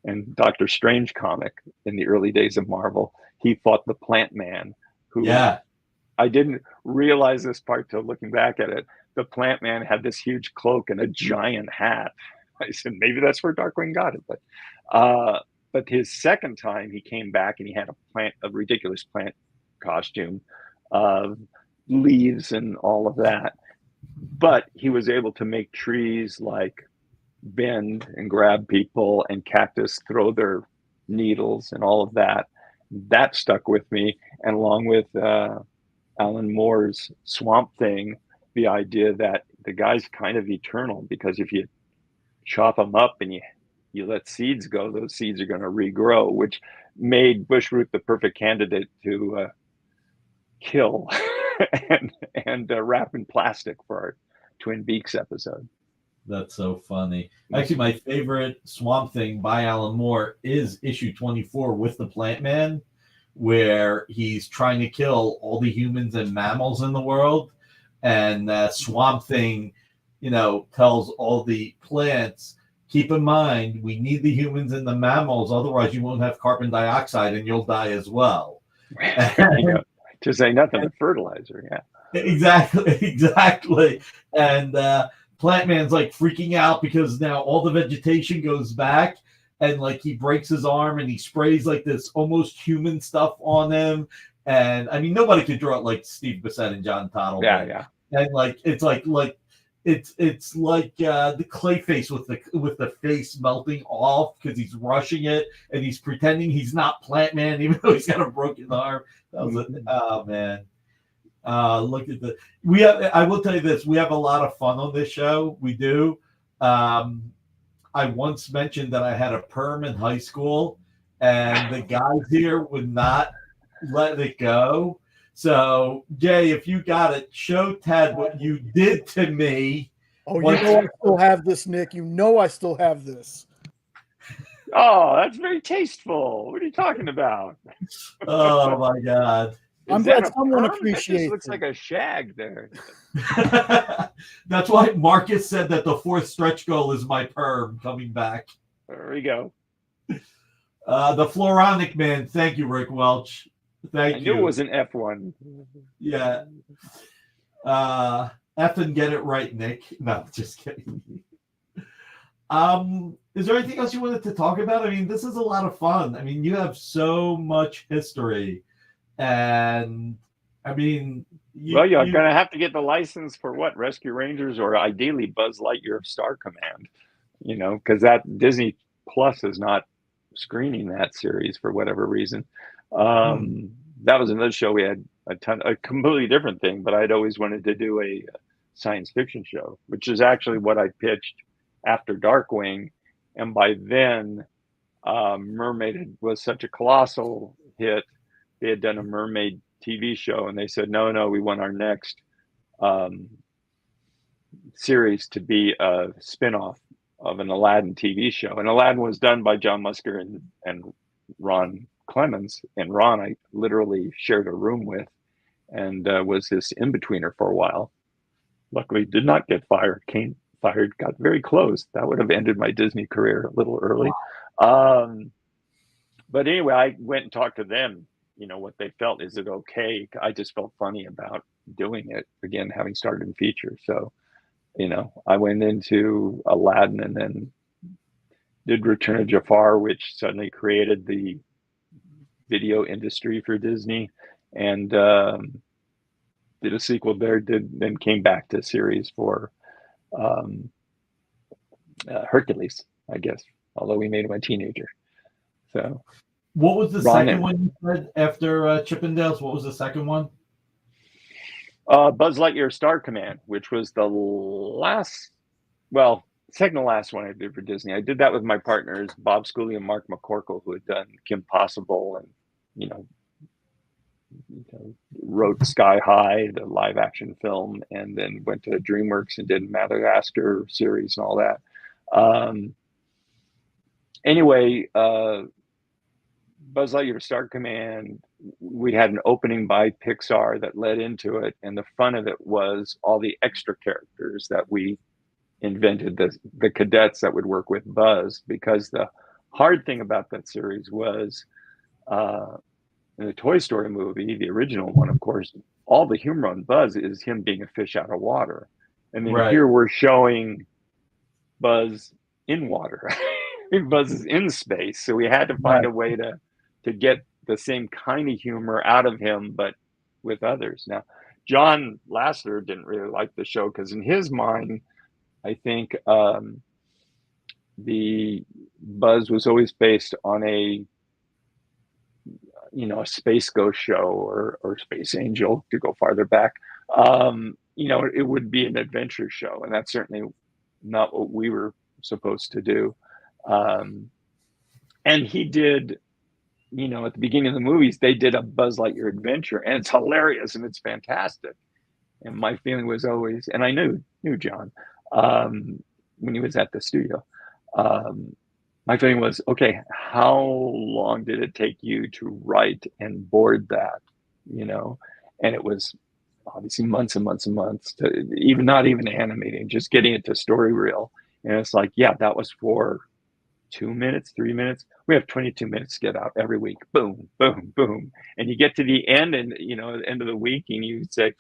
Speaker 6: and Doctor Strange comic in the early days of Marvel. He fought the Plant Man, who I didn't realize this part till looking back at it. The Plant Man had this huge cloak and a giant hat. I said, maybe that's where Darkwing got it. But his second time he came back and he had a ridiculous plant costume of leaves and all of that. But he was able to make trees like bend and grab people, and cactus throw their needles and all of that. That stuck with me. And along with Alan Moore's Swamp Thing, the idea that the guy's kind of eternal, because if you chop them up and you let seeds go, those seeds are going to regrow, which made Bushroot the perfect candidate to kill and wrap in plastic for our Twin Peaks episode.
Speaker 3: That's so funny. Actually, my favorite Swamp Thing by Alan Moore is issue 24 with the Plant Man, where he's trying to kill all the humans and mammals in the world. And Swamp Thing, tells all the plants, keep in mind, we need the humans and the mammals. Otherwise, you won't have carbon dioxide and you'll die as well.
Speaker 6: To say nothing of fertilizer. Yeah,
Speaker 3: exactly. And Plant Man's like freaking out because now all the vegetation goes back, and like he breaks his arm and he sprays like this almost human stuff on him. And I mean, nobody could draw it like Steve Bissett and John Toddle.
Speaker 6: Yeah.
Speaker 3: And like it's like it's like the clay face with the face melting off because he's rushing it and he's pretending he's not Plant Man even though he's got a broken arm. Oh man. Look at I will tell you this, we have a lot of fun on this show. We do. I once mentioned that I had a perm in high school and the guys here would not let it go. So Jay, if you got it, show Ted what you did to me.
Speaker 4: Oh, I still have this, Nick. I still have this.
Speaker 6: Oh, that's very tasteful. What are you talking about?
Speaker 3: Oh my God.
Speaker 4: I'm glad someone appreciates it.
Speaker 6: Looks like a shag there.
Speaker 3: That's why Marcus said that the fourth stretch goal is my perm coming back.
Speaker 6: There we go.
Speaker 3: The Floronic Man. Thank you, Rick Welch. Thank you.
Speaker 6: I knew it was an F1.
Speaker 3: Yeah. F and get it right, Nick. No, just kidding. Is there anything else you wanted to talk about? I mean, this is a lot of fun. I mean, you have so much history. And I mean,
Speaker 6: you're going to have to get the license for what? Rescue Rangers or ideally Buzz Lightyear of Star Command. because that Disney Plus is not screening that series for whatever reason. That was another show we had a completely different thing, but I'd always wanted to do a science fiction show, which is actually what I pitched after Darkwing. And by then, Mermaid was such a colossal hit. They had done a Mermaid TV show, and they said, no, we want our next series to be a spinoff of an Aladdin TV show. And Aladdin was done by John Musker and Ron Clemens. And Ron, I literally shared a room with and was his in-betweener for a while. Luckily, did not get fired, got very close. That would have ended my Disney career a little early. But anyway, I went and talked to them, what they felt. Is it okay? I just felt funny about doing it, again, having started in feature. So, I went into Aladdin and then did Return of Jafar, which suddenly created the video industry for Disney, and did a sequel there, then came back to series for Hercules, I guess, although we made him a teenager. So,
Speaker 3: what was the second one you said after Chippendales? What was the second one?
Speaker 6: Buzz Lightyear Star Command, which was the second to last one I did for Disney. I did that with my partners, Bob Schooley and Mark McCorkle, who had done Kim Possible and, wrote Sky High, the live action film, and then went to DreamWorks and did Madagascar series and all that. Anyway, Buzz Lightyear Star Command, we had an opening by Pixar that led into it, and the fun of it was all the extra characters that we invented, the cadets that would work with Buzz, because the hard thing about that series was in the Toy Story movie, the original one, of course, all the humor on Buzz is him being a fish out of water. And then here we're showing Buzz in water. Buzz is in space. So we had to find a way to get the same kind of humor out of him, but with others. Now, John Lasseter didn't really like the show because in his mind, I think the Buzz was always based on a Space Ghost show or Space Angel, to go farther back. It would be an adventure show, and that's certainly not what we were supposed to do. And he did, at the beginning of the movies, they did a Buzz Lightyear adventure, and it's hilarious and it's fantastic. And my feeling was always, and I knew John when he was at the studio. My feeling was, okay, how long did it take you to write and board that? And it was obviously months and months and months to not even animating, just getting it to story reel. And it's like, yeah, that was for 2 minutes, 3 minutes. We have 22 minutes to get out every week. Boom, boom, boom. And you get to the end and, at the end of the week and you say,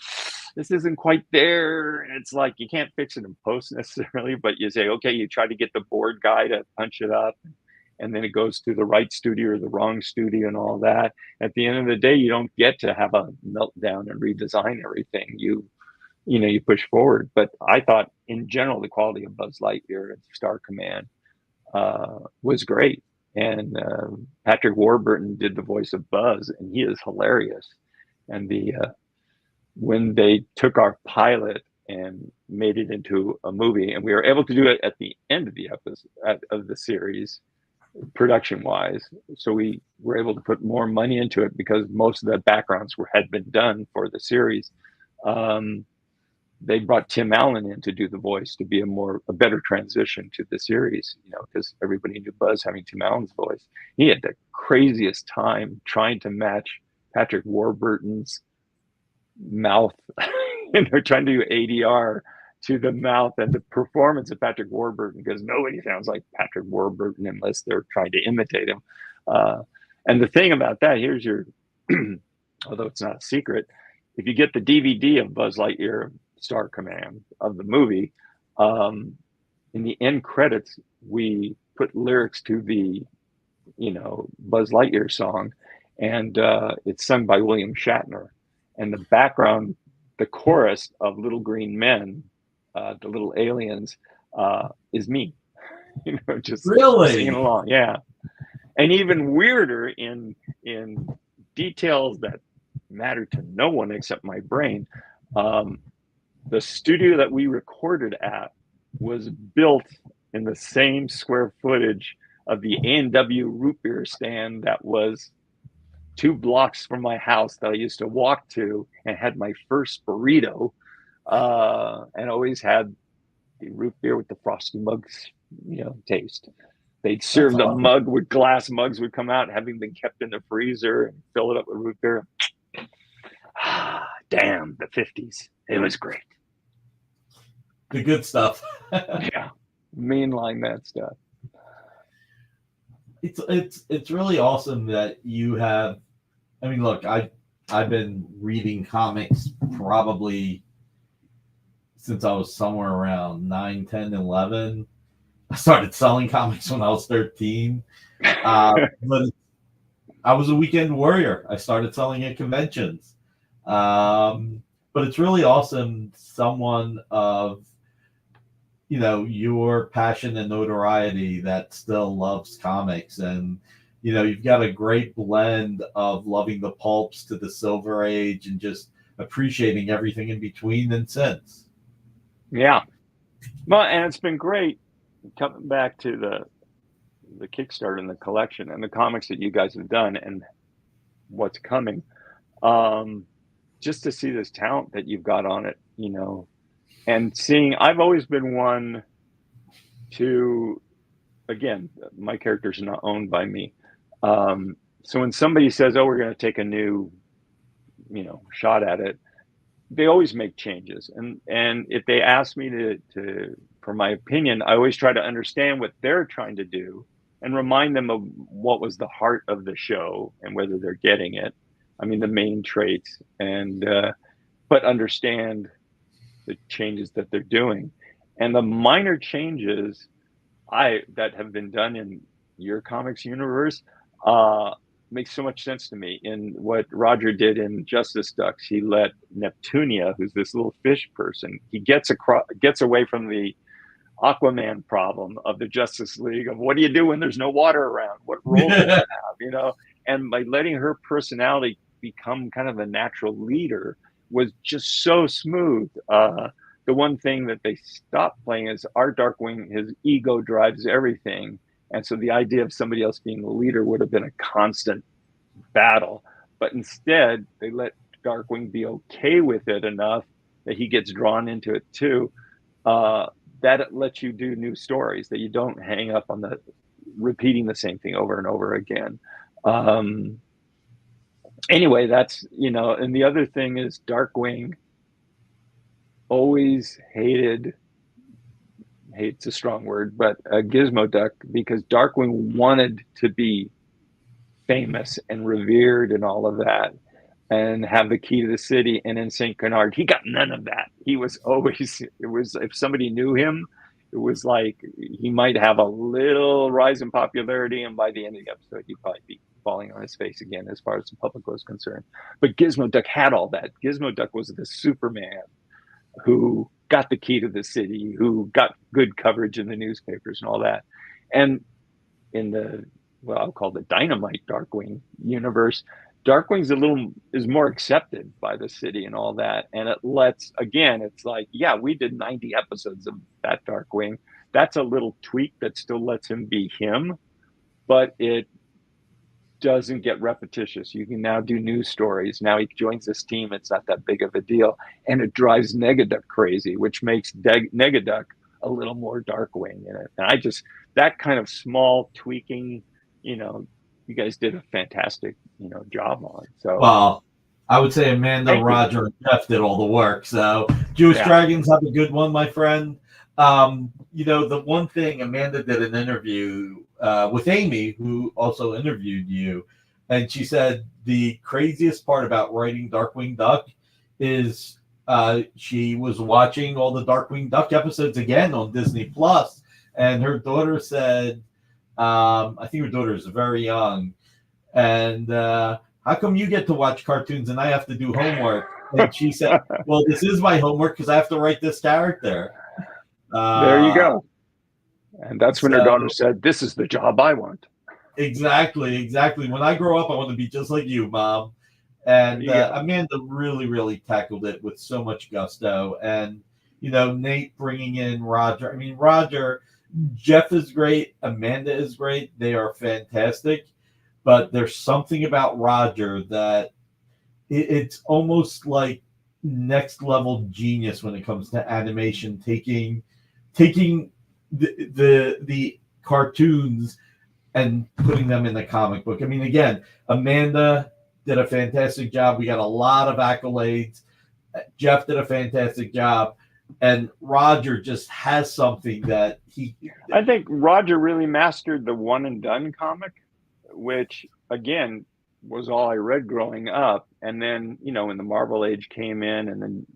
Speaker 6: this isn't quite there. And it's like, you can't fix it in post necessarily, but you say, okay, you try to get the board guy to punch it up. And then it goes to the right studio or the wrong studio and all that. At the end of the day, you don't get to have a meltdown and redesign everything. You push forward. But I thought in general, the quality of Buzz Lightyear and Star Command was great. And Patrick Warburton did the voice of Buzz, and he is hilarious. And when they took our pilot and made it into a movie, and we were able to do it at the end of the episode of the series, production-wise, so we were able to put more money into it because most of the backgrounds had been done for the series. They brought Tim Allen in to do the voice to be a better transition to the series, because everybody knew Buzz having Tim Allen's voice. He had the craziest time trying to match Patrick Warburton's mouth, and they're trying to do ADR to the mouth and the performance of Patrick Warburton, because nobody sounds like Patrick Warburton unless they're trying to imitate him. And the thing about that, here's your, although it's not a secret, if you get the DVD of Buzz Lightyear Star Command of the movie, in the end credits, we put lyrics to the, Buzz Lightyear song, and it's sung by William Shatner. And the background, the chorus of Little Green Men, the little aliens, is me. just
Speaker 3: Really?
Speaker 6: singing along. Yeah. And even weirder in details that matter to no one except my brain. The studio that we recorded at was built in the same square footage of the A&W root beer stand that was 2 blocks from my house that I used to walk to and had my first burrito, and always had the root beer with the frosty mugs, taste. They'd serve
Speaker 3: That's
Speaker 6: the
Speaker 3: awesome.
Speaker 6: mug with glass mugs would come out, having been kept in the freezer, and fill it up with root beer. Damn, the 50s. It was great.
Speaker 3: The good stuff.
Speaker 6: Yeah. Mainline that stuff.
Speaker 3: It's really awesome that you have. I mean, look, I've been reading comics probably since I was somewhere around 9, 10, 11. I started selling comics when I was 13. But I was a weekend warrior. I started selling at conventions. But it's really awesome someone of your passion and notoriety that still loves comics, and you've got a great blend of loving the pulps to the Silver Age and just appreciating everything in between and since.
Speaker 6: Yeah. Well, and it's been great coming back to the Kickstarter and the collection and the comics that you guys have done and what's coming. Just to see this talent that you've got on it, and seeing, I've always been one to, again, my characters are not owned by me. So when somebody says, oh, we're going to take a new, shot at it, they always make changes. And if they ask me to for my opinion, I always try to understand what they're trying to do and remind them of what was the heart of the show and whether they're getting it. I mean, the main traits, and but understand the changes that they're doing. And the minor changes that have been done in your comics universe makes so much sense to me. In what Roger did in Justice Ducks, he let Neptunia, who's this little fish person, he gets away from the Aquaman problem of the Justice League of what do you do when there's no water around? What role do you have? And by letting her personality become kind of a natural leader was just so smooth. The one thing that they stopped playing is our Darkwing, his ego drives everything. And so the idea of somebody else being the leader would have been a constant battle. But instead, they let Darkwing be okay with it enough that he gets drawn into it too. That it lets you do new stories, that you don't hang up on the repeating the same thing over and over again. Anyway, that's, and the other thing is Darkwing always hate's a strong word, but Gizmo Duck, because Darkwing wanted to be famous and revered and all of that and have the key to the city. And in St. Canard, he got none of that. He was always, if somebody knew him, it was like he might have a little rise in popularity, and by the end of the episode, he'd probably be falling on his face again as far as the public was concerned. But Gizmo Duck had all that. Gizmo Duck was the Superman who got the key to the city, who got good coverage in the newspapers and all that. And in the, I'll call the Dynamite Darkwing universe, Darkwing's is more accepted by the city and all that. And it lets, again, it's like, yeah, we did 90 episodes of that Darkwing. That's a little tweak that still lets him be him, but it doesn't get repetitious. You can now do news stories. Now he joins this team. It's not that big of a deal. And it drives Negaduck crazy, which makes Negaduck a little more Darkwing in it. And that kind of small tweaking, you guys did a fantastic, job on. So,
Speaker 3: well, I would say Amanda, Roger, and Jeff did all the work. So Jewish Dragons have a good one, my friend. The one thing, Amanda did an interview with Amy, who also interviewed you, and she said the craziest part about writing Darkwing Duck is she was watching all the Darkwing Duck episodes again on Disney Plus, and her daughter said, I think her daughter is very young, and how come you get to watch cartoons and I have to do homework? And she said, well, this is my homework because I have to write this character.
Speaker 6: There you go. And that's when her daughter said, "This is the job I want."
Speaker 3: Exactly. When I grow up, I want to be just like you, Mom. And Amanda really tackled it with so much gusto. And, Nate bringing in Roger. I mean, Roger, Jeff is great. Amanda is great. They are fantastic. But there's something about Roger that it's almost like next level genius when it comes to animation, taking the cartoons and putting them in the comic book. I mean, again, Amanda did a fantastic job. We got a lot of accolades. Jeff did a fantastic job. And Roger just has something that
Speaker 6: I think Roger really mastered the one and done comic, which, again, was all I read growing up. And then, when the Marvel age came in, and then,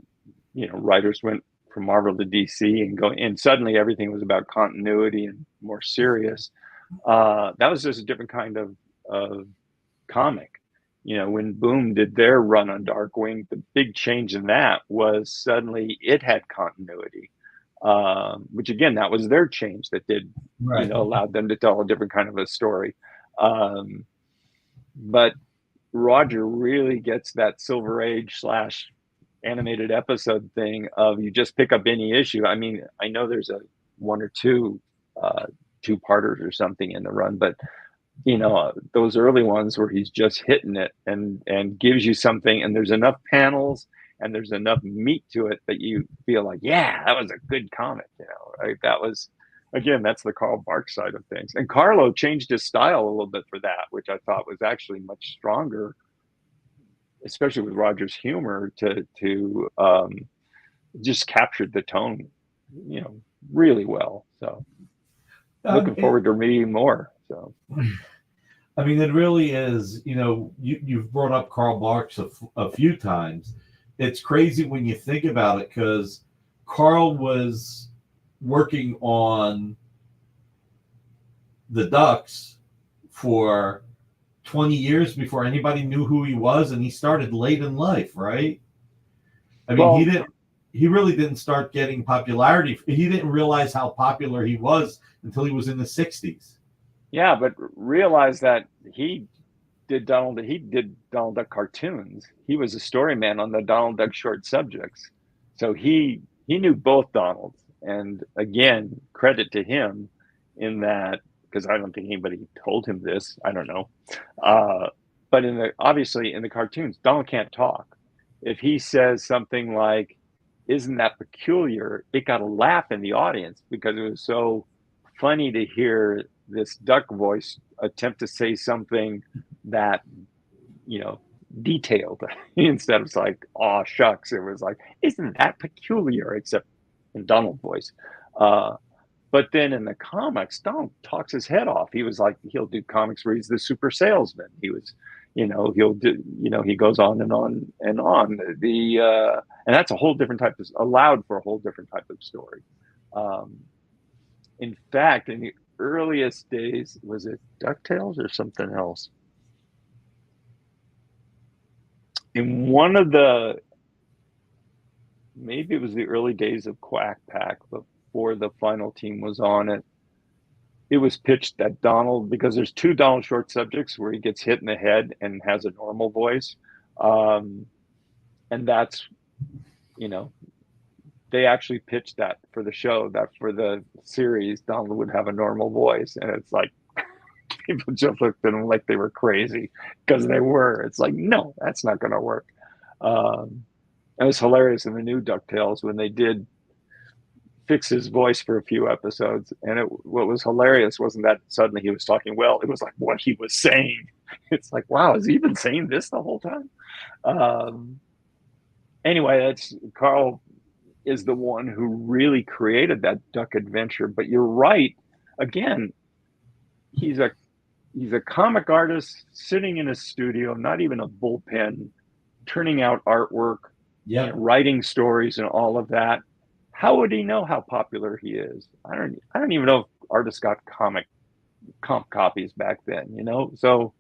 Speaker 6: writers went from Marvel to DC and suddenly everything was about continuity and more serious. That was just a different kind of comic. When Boom did their run on Darkwing, the big change in that was suddenly it had continuity, which again, that was their change that did, allowed them to tell a different kind of a story. But Roger really gets that Silver Age / animated episode thing of you just pick up any issue. I mean, I know there's a one or two two-parters or something in the run, but those early ones where he's just hitting it and gives you something, and there's enough panels and there's enough meat to it that you feel like, yeah, that was a good comic, right? That was, again, that's the Carl Barks side of things. And Carlo changed his style a little bit for that, which I thought was actually much stronger, especially with Roger's humor, to just captured the tone, really well. So looking forward to reading more. So,
Speaker 3: I mean, it really is. You've brought up Carl Barks a few times. It's crazy when you think about it, because Carl was working on the Ducks for 20 years before anybody knew who he was, and he started late in life, right? I mean, he really didn't start getting popularity. He didn't realize how popular he was until he was in the 60s.
Speaker 6: Yeah, but realize that he did Donald Duck cartoons. He was a story man on the Donald Duck short subjects. So he knew both Donalds. And again, credit to him in that, because I don't think anybody told him this. I don't know. But obviously in the cartoons, Donald can't talk. If he says something like, "Isn't that peculiar?" it got a laugh in the audience because it was so funny to hear this duck voice attempt to say something that, detailed instead of like, "Aw, shucks." It was like, "Isn't that peculiar?" except in Donald voice. But then in the comics, Donald talks his head off. He was like, he'll do comics where he's the super salesman. He was, he'll do, he goes on and on and on. And that's a whole different type of, allowed for a whole different type of story. In fact, in the earliest days, was it DuckTales or something else? In one of maybe it was the early days of Quack Pack, before the final team was on it, it was pitched that Donald, because there's two Donald short subjects where he gets hit in the head and has a normal voice. And that's, they actually pitched that for the show, that for the series, Donald would have a normal voice. And it's like, people just looked at him like they were crazy, because they were. It's like, no, that's not going to work. It was hilarious in the new DuckTales when they did fix his voice for a few episodes. And what was hilarious wasn't that suddenly he was talking well. It was like what he was saying. It's like, wow, has he been saying this the whole time? Anyway, that's Carl is the one who really created that duck adventure. But you're right. Again, he's a comic artist sitting in a studio, not even a bullpen, turning out artwork, writing stories and all of that. How would he know how popular he is? I don't even know if artists got comp copies back then, So,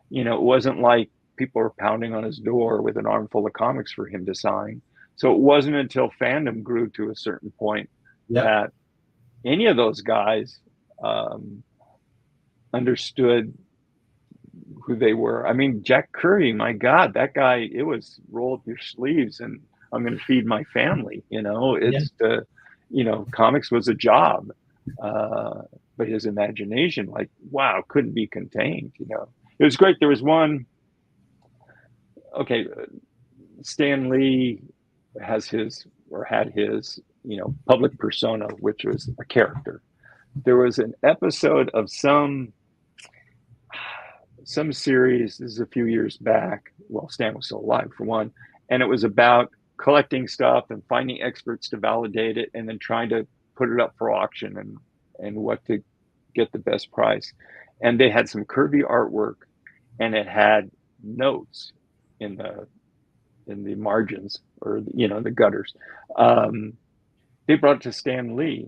Speaker 6: it wasn't like people were pounding on his door with an armful of comics for him to sign. So it wasn't until fandom grew to a certain point that any of those guys understood who they were. I mean, Jack Kirby, my God, that guy, it was roll up your sleeves and I'm going to feed my family. It's comics was a job, but his imagination, like, wow, couldn't be contained. It was great. There was one, Stan Lee had his public persona, which was a character. There was an episode of some series, this is a few years back, well, Stan was still alive for one, and it was about collecting stuff and finding experts to validate it and then trying to put it up for auction and what to get the best price. And they had some Kirby artwork and it had notes in the margins, or the gutters. They brought it to Stan Lee,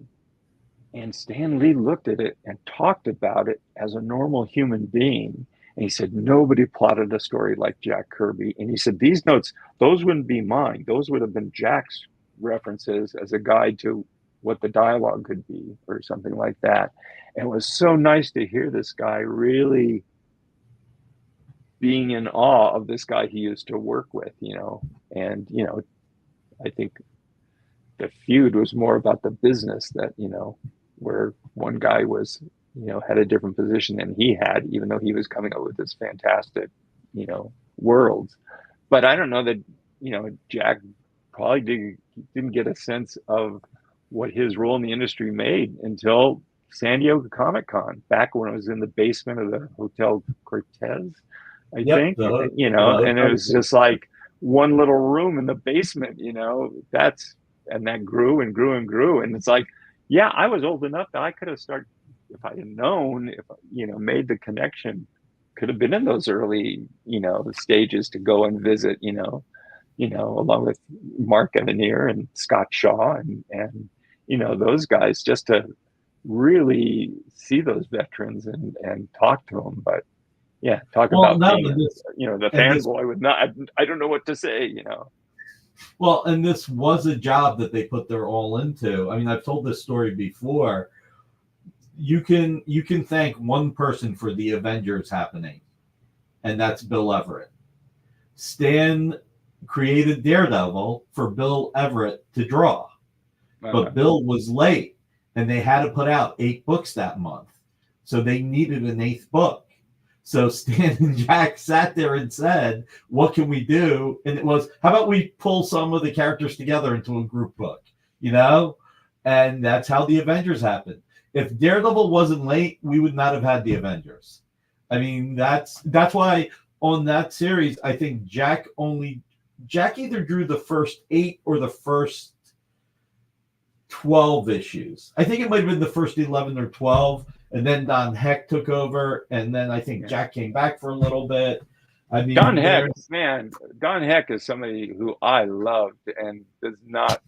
Speaker 6: and Stan Lee looked at it and talked about it as a normal human being. And he said, nobody plotted a story like Jack Kirby. And he said, these notes, those wouldn't be mine. Those would have been Jack's references as a guide to what the dialogue could be or something like that. And it was so nice to hear this guy really being in awe of this guy he used to work with, and, I think the feud was more about the business that, where one guy was, had a different position than he had, even though he was coming up with this fantastic, worlds. But I don't know that, Jack probably didn't get a sense of what his role in the industry made until San Diego Comic-Con, back when it was in the basement of the Hotel Cortez, I think, and it was just like one little room in the basement, that grew and grew and grew. And it's like, yeah, I was old enough that I could have started, if I had known, made the connection, could have been in those early, stages to go and visit, along with Mark Evanier and Scott Shaw and those guys, just to really see those veterans and talk to them. But yeah, about being, the fanboy with I don't know what to say,
Speaker 3: Well, and this was a job that they put their all into. I mean, I've told this story before. You can thank one person for the Avengers happening, and that's Bill Everett. Stan created Daredevil for Bill Everett to draw, but Bill was late, and they had to put out 8 books that month, so they needed an 8th book. So Stan and Jack sat there and said, what can we do? And it was, how about we pull some of the characters together into a group book, And that's how the Avengers happened. If Daredevil wasn't late, we would not have had the Avengers. I mean, that's why on that series, I think Jack either drew the first 8 or the first 12 issues. I think it might have been the first 11 or 12. And then Don Heck took over, and then I think Jack came back for a little bit. I mean, Don
Speaker 6: Heck is somebody who I loved and does not.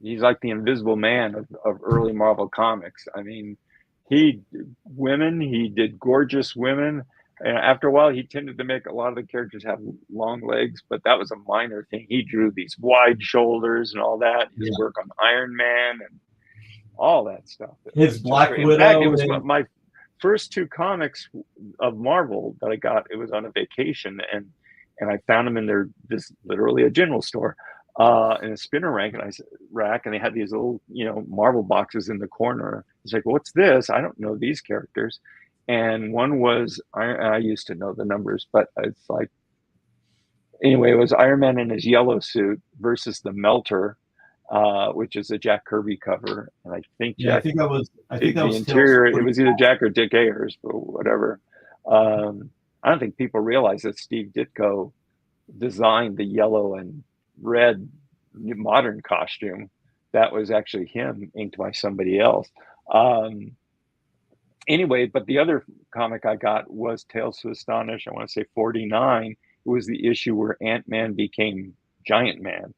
Speaker 6: He's like the invisible man of early Marvel comics. I mean, he did gorgeous women, and after a while, he tended to make a lot of the characters have long legs, but that was a minor thing. He drew these wide shoulders and all that. His work on Iron Man and all that stuff.
Speaker 3: His Black Widow.
Speaker 6: In fact, it was my first 2 comics of Marvel that I got. It was on a vacation, and I found them in this literally a general store, in a spinner rack, and they had these little, Marvel boxes in the corner. It's like, what's this? I don't know these characters. And one was, I used to know the numbers, but it's like, anyway, it was Iron Man in his yellow suit versus the Melter, which is a Jack Kirby cover, and I think
Speaker 3: I think that was
Speaker 6: the interior. It was either Jack or Dick Ayers, but whatever. I don't think people realize that Steve Ditko designed the yellow and red modern costume. That was actually him inked by somebody else. Anyway, but the other comic I got was Tales to Astonish. I want to say 49. It was the issue where Ant-Man became Giant Man.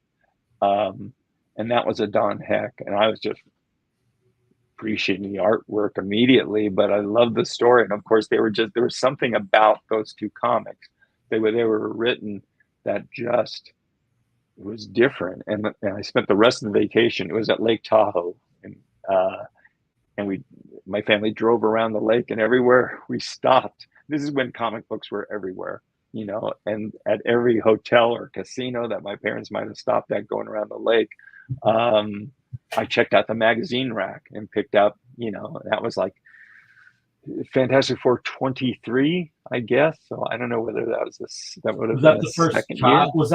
Speaker 6: And that was a Don Heck. And I was just appreciating the artwork immediately, but I loved the story. And of course, there was something about those 2 comics. They were written that just, it was different. And I spent the rest of the vacation, it was at Lake Tahoe. And my family drove around the lake, and everywhere we stopped, this is when comic books were everywhere, you know, and at every hotel or casino that my parents might have stopped at going around the lake, I checked out the magazine rack and picked up, you know, that was like Fantastic Four 23, I guess. So I don't know whether that was that would have
Speaker 3: Was
Speaker 6: been
Speaker 3: that
Speaker 6: the
Speaker 3: the first
Speaker 6: second year.
Speaker 3: child? Was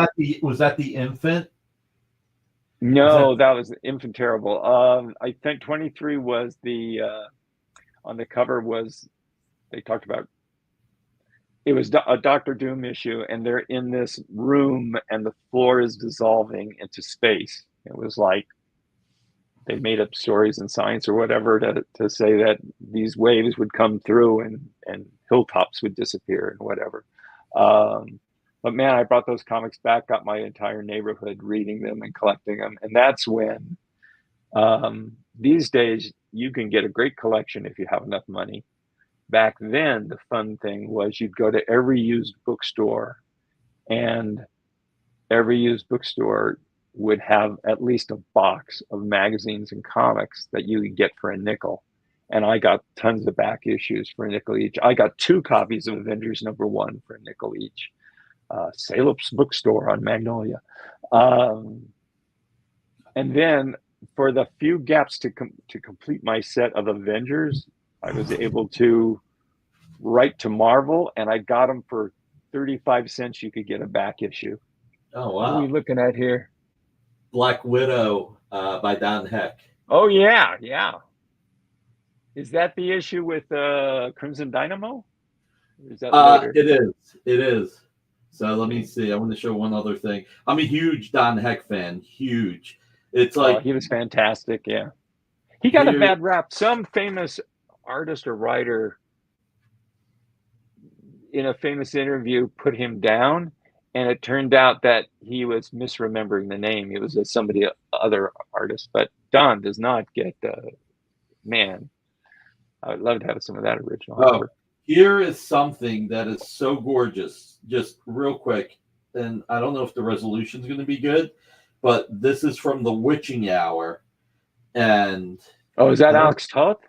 Speaker 3: that the infant?
Speaker 6: No, that was Infant Terrible. I think 23 was the on the cover was, they talked about, it was a Doctor Doom issue, and they're in this room and the floor is dissolving into space. It was like they made up stories in science or whatever to say that these waves would come through and hilltops would disappear and whatever. But man, I brought those comics back, got my entire neighborhood reading them and collecting them. And that's when, these days, you can get a great collection if you have enough money. Back then, the fun thing was you'd go to every used bookstore, and every used bookstore would have at least a box of magazines and comics that you could get for a nickel. And I got tons of back issues for a nickel each. I got 2 copies of Avengers #1 for a nickel each. Salop's bookstore on Magnolia. And then for the few gaps to complete my set of Avengers, I was able to write to Marvel, and I got them for 35 cents. You could get a back issue.
Speaker 3: Oh,
Speaker 6: What are
Speaker 3: wow.
Speaker 6: we looking at here?
Speaker 3: Black Widow by Don Heck.
Speaker 6: Oh, yeah, yeah. Is that the issue with Crimson Dynamo? Or is that later?
Speaker 3: It is. So let me see. I want to show one other thing. I'm a huge Don Heck fan. Huge. It's like,
Speaker 6: he was fantastic. Yeah. He got a
Speaker 3: Here-
Speaker 6: bad rap. Some famous artist or writer in a famous interview put him down, and it turned out that he was misremembering the name. It was somebody other artist, but Don does not get man. I would love to have some of that original.
Speaker 3: oh, here is something that is so gorgeous. Just real quick, and I don't know if the resolution is going to be good, but this is from the Witching Hour, and
Speaker 6: Oh, is that Alex Toth?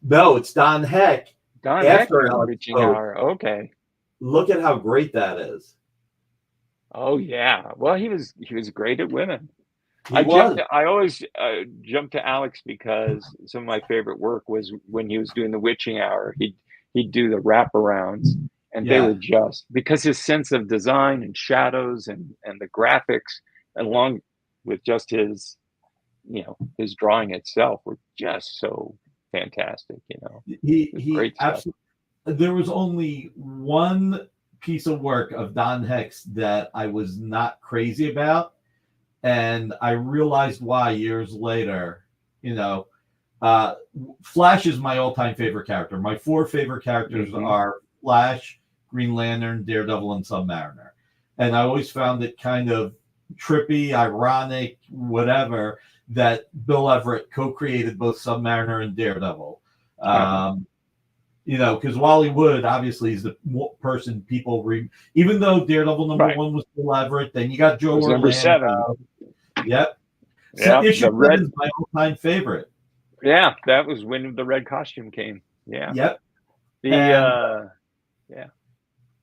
Speaker 3: no, it's Don Heck.
Speaker 6: Don
Speaker 3: After
Speaker 6: Heck was
Speaker 3: Alex
Speaker 6: Witching
Speaker 3: Toth.
Speaker 6: Hour. Okay.
Speaker 3: Look at how great that is.
Speaker 6: Oh yeah. Well, he was great at women.
Speaker 3: He
Speaker 6: I
Speaker 3: was.
Speaker 6: always jumped to Alex because some of my favorite work was when he was doing the Witching Hour. He'd do the wraparounds, and they
Speaker 3: Yeah.
Speaker 6: were just, because his sense of design and shadows and the graphics, along with just his, you know, his drawing itself, were just so fantastic. You know,
Speaker 3: He
Speaker 6: great stuff.
Speaker 3: absolutely. There was only one piece of work of Don Heck's that I was not crazy about, and I realized why years later. You know, Flash is my all-time favorite character. My 4 favorite characters are Flash, Green Lantern, Daredevil, and Submariner. And I always found it kind of trippy, ironic, whatever, that Bill Everett co-created both Submariner and Daredevil. You know, because Wally Wood obviously is the person people even though Daredevil #1 was Bill Everett, then you got Joe Orlando.
Speaker 6: Number 7.
Speaker 3: Yep.
Speaker 6: Yeah,
Speaker 3: So issue
Speaker 6: the red
Speaker 3: 7 is my all-time favorite.
Speaker 6: Yeah, that was when the red costume came. Yeah.
Speaker 3: Yep.
Speaker 6: Yeah.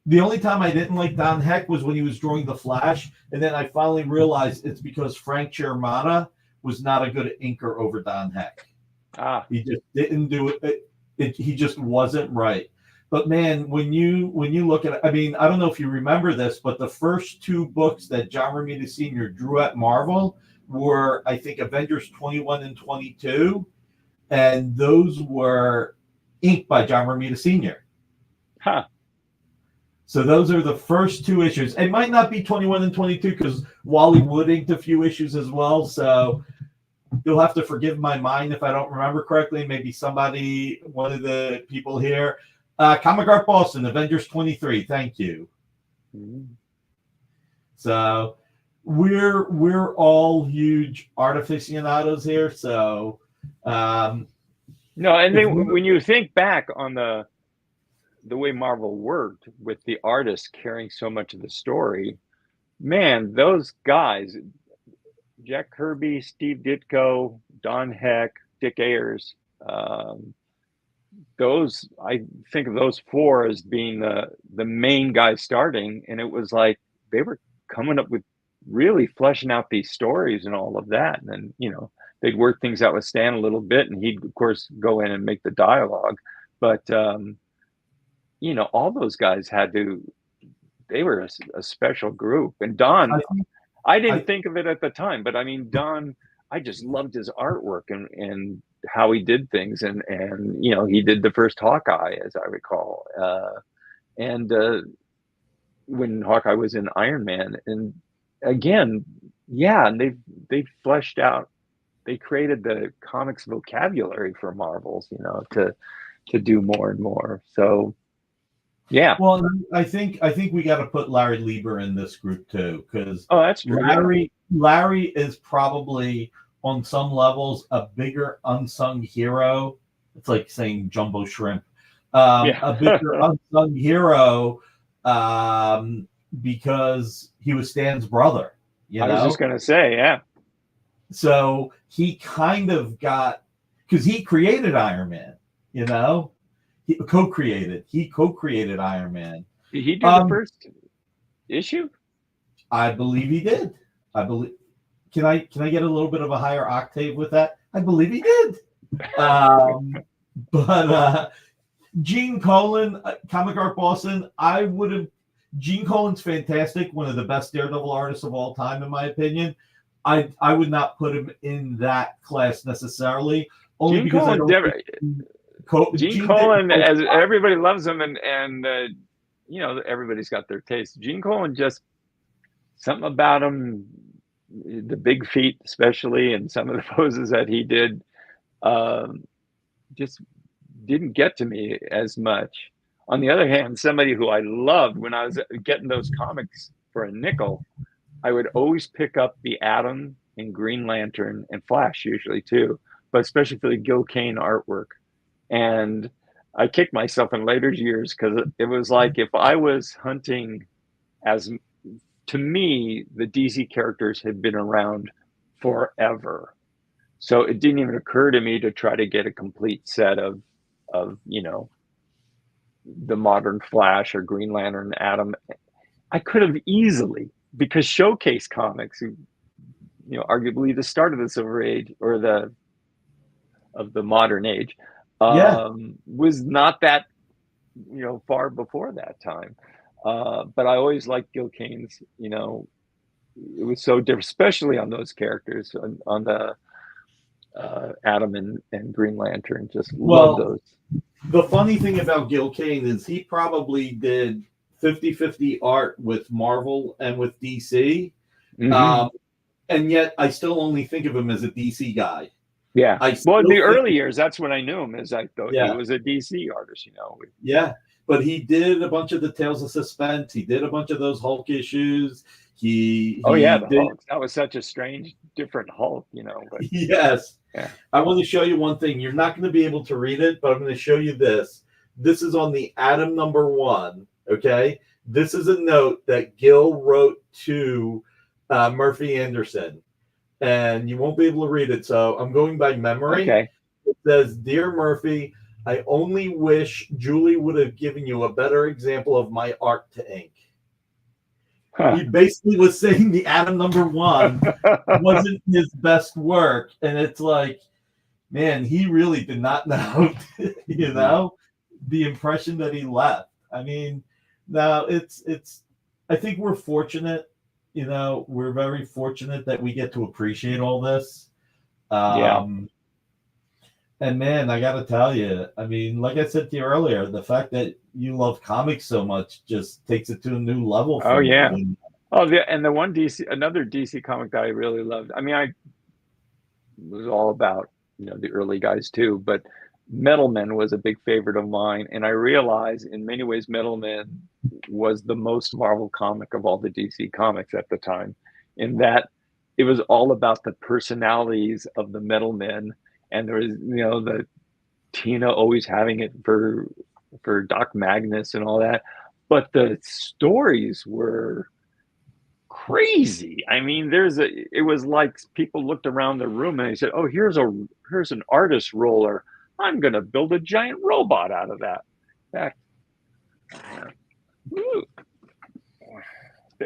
Speaker 3: The only time I didn't like Don Heck was when he was drawing the Flash, and then I finally realized it's because Frank Chiarmata was not a good inker over Don Heck. He just didn't do it. He just wasn't right. But man, when you look at it, I mean, I don't know if you remember this, but the first 2 books that John Romita Sr. drew at Marvel were, I think, Avengers 21 and 22, and those were inked by John Romita Sr.
Speaker 6: Huh.
Speaker 3: So those are the first 2 issues. It might not be 21 and 22 because Wally Wood inked a few issues as well. So you'll have to forgive my mind if I don't remember correctly. Maybe somebody, one of the people here. Comic Art Boston, Avengers 23. Thank you. So we're all huge art aficionados here. So
Speaker 6: no, and then when you think back on the way Marvel worked with the artists carrying so much of the story, man, those guys, Jack Kirby, Steve Ditko, Don Heck, Dick Ayers, those, I think of those four as being the main guys starting, and it was like they were coming up with really fleshing out these stories and all of that. And then, they'd work things out with Stan a little bit, and he'd of course go in and make the dialogue. But all those guys they were a special group. And Don, I didn't think of it at the time, but I mean, Don, I just loved his artwork and how he did things. And he did the first Hawkeye, as I recall. And when Hawkeye was in Iron Man. And again, yeah, and they've fleshed out, they created the comics vocabulary for Marvels, to do more and more. So, yeah.
Speaker 3: Well, I think we got to put Larry Lieber in this group too, because
Speaker 6: that's true.
Speaker 3: Larry is probably on some levels a bigger unsung hero. It's like saying jumbo shrimp. A bigger unsung hero because he was Stan's brother. I
Speaker 6: was just gonna say, yeah.
Speaker 3: So he kind of got, because he created Iron Man. He co-created Iron Man.
Speaker 6: Did he do the first issue?
Speaker 3: I believe he did. Can I get a little bit of a higher octave with that? I believe he did. But Gene Colan, Comic Art Boston, Gene Colan's fantastic, one of the best Daredevil artists of all time, in my opinion. I would not put him in that class necessarily, only
Speaker 6: Gene
Speaker 3: because
Speaker 6: Colan, Gene Colan, as everybody loves him, and everybody's got their taste. Gene Colan, just something about him, the big feet especially, and some of the poses that he did, just didn't get to me as much. On the other hand, somebody who I loved when I was getting those comics for a nickel, I would always pick up the Atom and Green Lantern and Flash usually too, but especially for the Gil Kane artwork. And I kicked myself in later years because it was like if I was hunting, to me, the DC characters had been around forever. So it didn't even occur to me to try to get a complete set of the modern Flash or Green Lantern, Atom. I could have easily, because Showcase Comics, arguably the start of the Silver Age or of the modern age, was not that far before that time. But I always liked Gil Kane's. It was so different, especially on those characters on the Atom and Green Lantern. Just love those.
Speaker 3: The funny thing about Gil Kane is he probably did 50-50 art with Marvel and with DC. Mm-hmm. And yet I still only think of him as a DC guy.
Speaker 6: Yeah. Well, in the early years, that's when I knew him, as I thought he was a DC artist,
Speaker 3: Yeah. But he did a bunch of the Tales of Suspense. He did a bunch of those Hulk issues. The
Speaker 6: Hulk. That was such a strange, different Hulk, But,
Speaker 3: yes.
Speaker 6: Yeah.
Speaker 3: I want to show you one thing. You're not going to be able to read it, but I'm going to show you this. This is on the Atom #1. Okay. This is a note that Gil wrote to Murphy Anderson, and you won't be able to read it. So I'm going by memory.
Speaker 6: Okay.
Speaker 3: It says, "Dear Murphy, I only wish Julie would have given you a better example of my art to ink." Huh. He basically was saying the Atom #1 wasn't his best work. And it's like, man, he really did not know, the impression that he left. I mean, now I think we're fortunate, we're very fortunate that we get to appreciate all this. And man, I got to tell you, I mean, like I said to you earlier, the fact that you love comics so much just takes it to a new level.
Speaker 6: Oh, yeah. And another DC comic that I really loved. I mean, I was all about, the early guys too, but Metal Men was a big favorite of mine. And I realized in many ways, Metal Men was the most Marvel comic of all the DC comics at the time, in that it was all about the personalities of the Metal Men. And there was, the Tina always having it for Doc Magnus and all that. But the stories were crazy. I mean, it was like people looked around the room and they said, "Oh, here's an artist roller I'm going to build a giant robot out of that.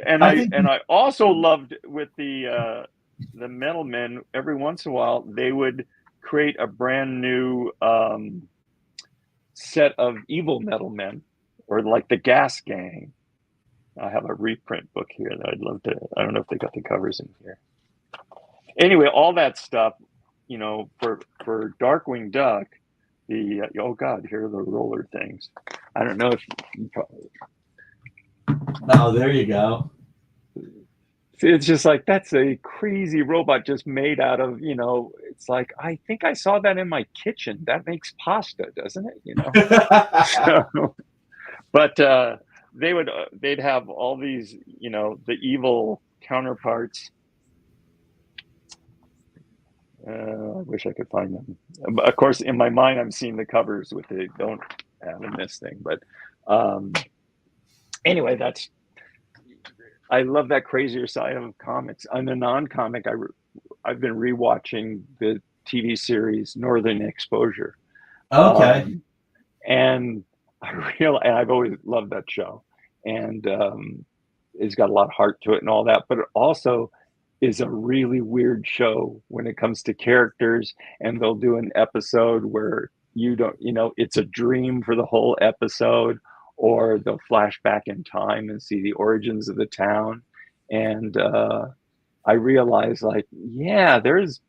Speaker 6: And I also loved with the Metal Men. Every once in a while, they would create a brand new set of evil Metal Men, or like the Gas Gang. I have a reprint book here that I'd love to. I don't know if they got the covers in here. Anyway, all that stuff, for Darkwing Duck, oh God, here are the roller things. I don't know if you probably.
Speaker 3: Oh, there you go.
Speaker 6: It's just like, that's a crazy robot just made out of, it's like, I think I saw that in my kitchen. That makes pasta, doesn't it? So, but they'd have all these, the evil counterparts. I wish I could find them. Of course, in my mind, I'm seeing the covers with the don't have in this thing. But anyway, I love that crazier side of comics. On the non-comic, I've been rewatching the TV series Northern Exposure.
Speaker 3: Okay.
Speaker 6: And I've always loved that show, and it's got a lot of heart to it and all that. But it also is a really weird show when it comes to characters, and they'll do an episode where it's a dream for the whole episode, or they'll flash back in time and see the origins of the town. And I realized, like, yeah, there's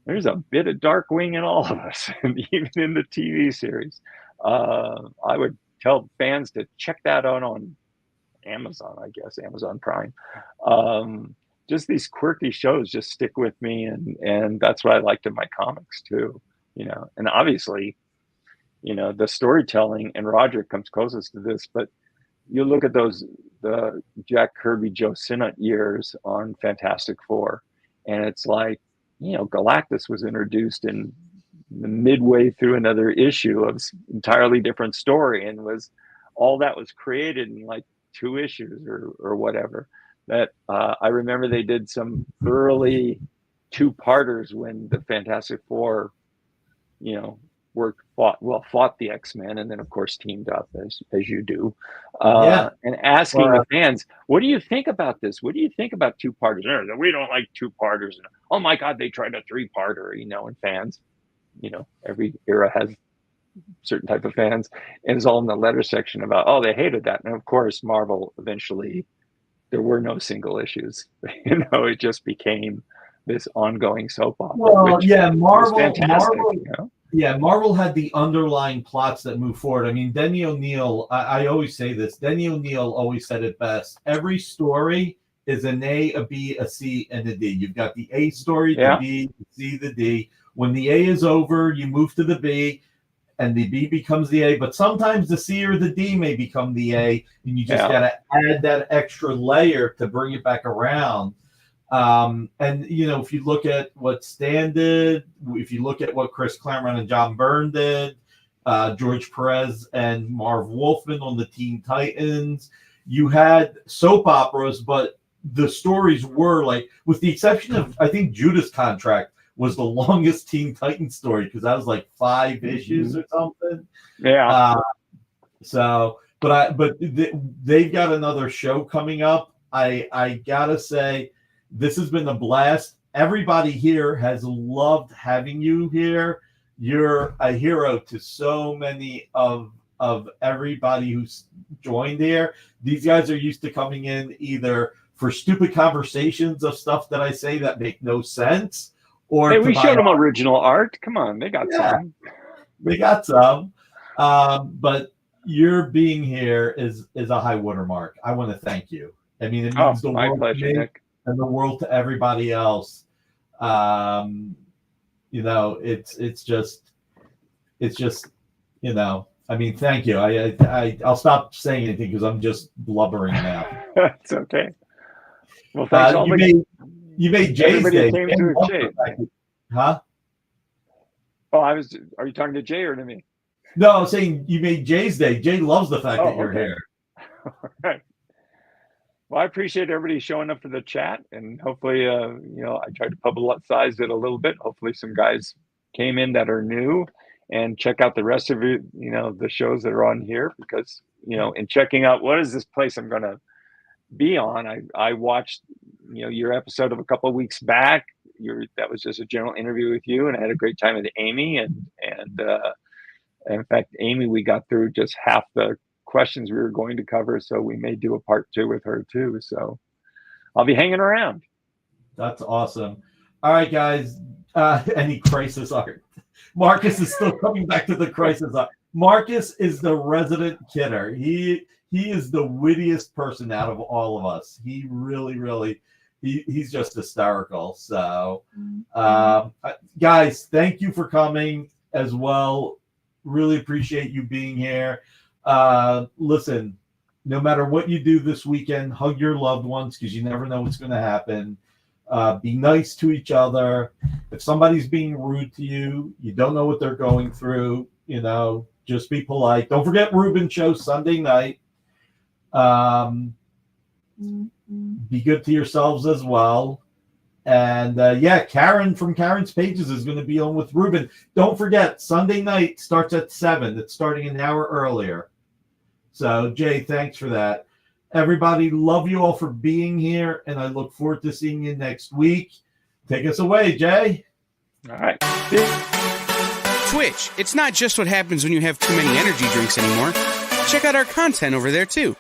Speaker 6: a bit of Darkwing in all of us, even in the TV series. I would tell fans to check that out on Amazon, I guess, Amazon Prime. Just these quirky shows just stick with me, and that's what I liked in my comics too. And obviously, the storytelling, and Roderick comes closest to this, but you look at the Jack Kirby, Joe Sinnott years on Fantastic Four, and it's like, Galactus was introduced in the midway through another issue of entirely different story, and all that was created in like 2 issues or whatever. That I remember they did some early 2-parters when the Fantastic Four, fought the X-Men, and then of course teamed up as you do, and asking the fans, what do you think about this? What do you think about 2-parters? We don't like 2-parters. Oh my God, they tried a 3-parter, and fans, every era has certain type of fans, and it's all in the letter section about, oh, they hated that. And of course, Marvel eventually, there were no single issues. It just became this ongoing soap opera.
Speaker 3: Well, yeah, Marvel.
Speaker 6: Yeah,
Speaker 3: Marvel had the underlying plots that move forward. I mean, Denny O'Neil, I always say this. Denny O'Neil always said it best. Every story is an A, a B, a C, and a D. You've got the A story, the B, the C, the D. When the A is over, you move to the B, and the B becomes the A. But sometimes the C or the D may become the A, and you just got to add that extra layer to bring it back around. And if you look at what Stan did, if you look at what Chris Claremont and John Byrne did, George Perez and Marv Wolfman on the Teen Titans, you had soap operas, but the stories were like, with the exception of, I think, Judas Contract was the longest Teen Titans story, because that was like 5 issues or something.
Speaker 6: Yeah.
Speaker 3: They've got another show coming up. I gotta say, this has been a blast. Everybody here has loved having you here. You're a hero to so many of everybody who's joined here. These guys are used to coming in either for stupid conversations of stuff that I say that make no sense, or
Speaker 6: we showed them original art. Come on, they got some.
Speaker 3: They got some. But your being here is a high watermark. I want to thank you. I mean, it means the world to me and the world to everybody else. It's just, I mean, thank you. I'll stop saying anything because I'm just blubbering now.
Speaker 6: It's okay. Well, thanks.
Speaker 3: You made Jay's day. Huh?
Speaker 6: Oh, are you talking to Jay or to me?
Speaker 3: No, I'm saying you made Jay's day. Jay loves the fact that you're here.
Speaker 6: All right. Well, I appreciate everybody showing up for the chat, and hopefully, I tried to publicize it a little bit. Hopefully some guys came in that are new, and check out the rest of it, the shows that are on here, because, in checking out what is this place I'm going to be on, I watched, your episode of a couple of weeks back. That was just a general interview with you, and I had a great time with Amy, and in fact, Amy, we got through just half the questions we were going to cover, so we may do a part 2 with her too. So I'll be hanging around.
Speaker 3: That's awesome. All right, guys. Any crisis art? Marcus is still coming back to the crisis art. Marcus is the resident kidder. He is the wittiest person out of all of us. He really, he's just hysterical. So, guys, thank you for coming as well. Really appreciate you being here. Listen, no matter what you do this weekend, hug your loved ones, because you never know what's going to happen. Be nice to each other. If somebody's being rude to you, you don't know what they're going through, just be polite. Don't forget Ruben's show Sunday night. Be good to yourselves as well. And Karen from Karen's Pages is going to be on with Ruben. Don't forget, Sunday night starts at 7. It's starting an hour earlier. So, Jay, thanks for that. Everybody, love you all for being here, and I look forward to seeing you next week. Take us away, Jay.
Speaker 6: All right.
Speaker 5: Twitch, it's not just what happens when you have too many energy drinks anymore. Check out our content over there, too.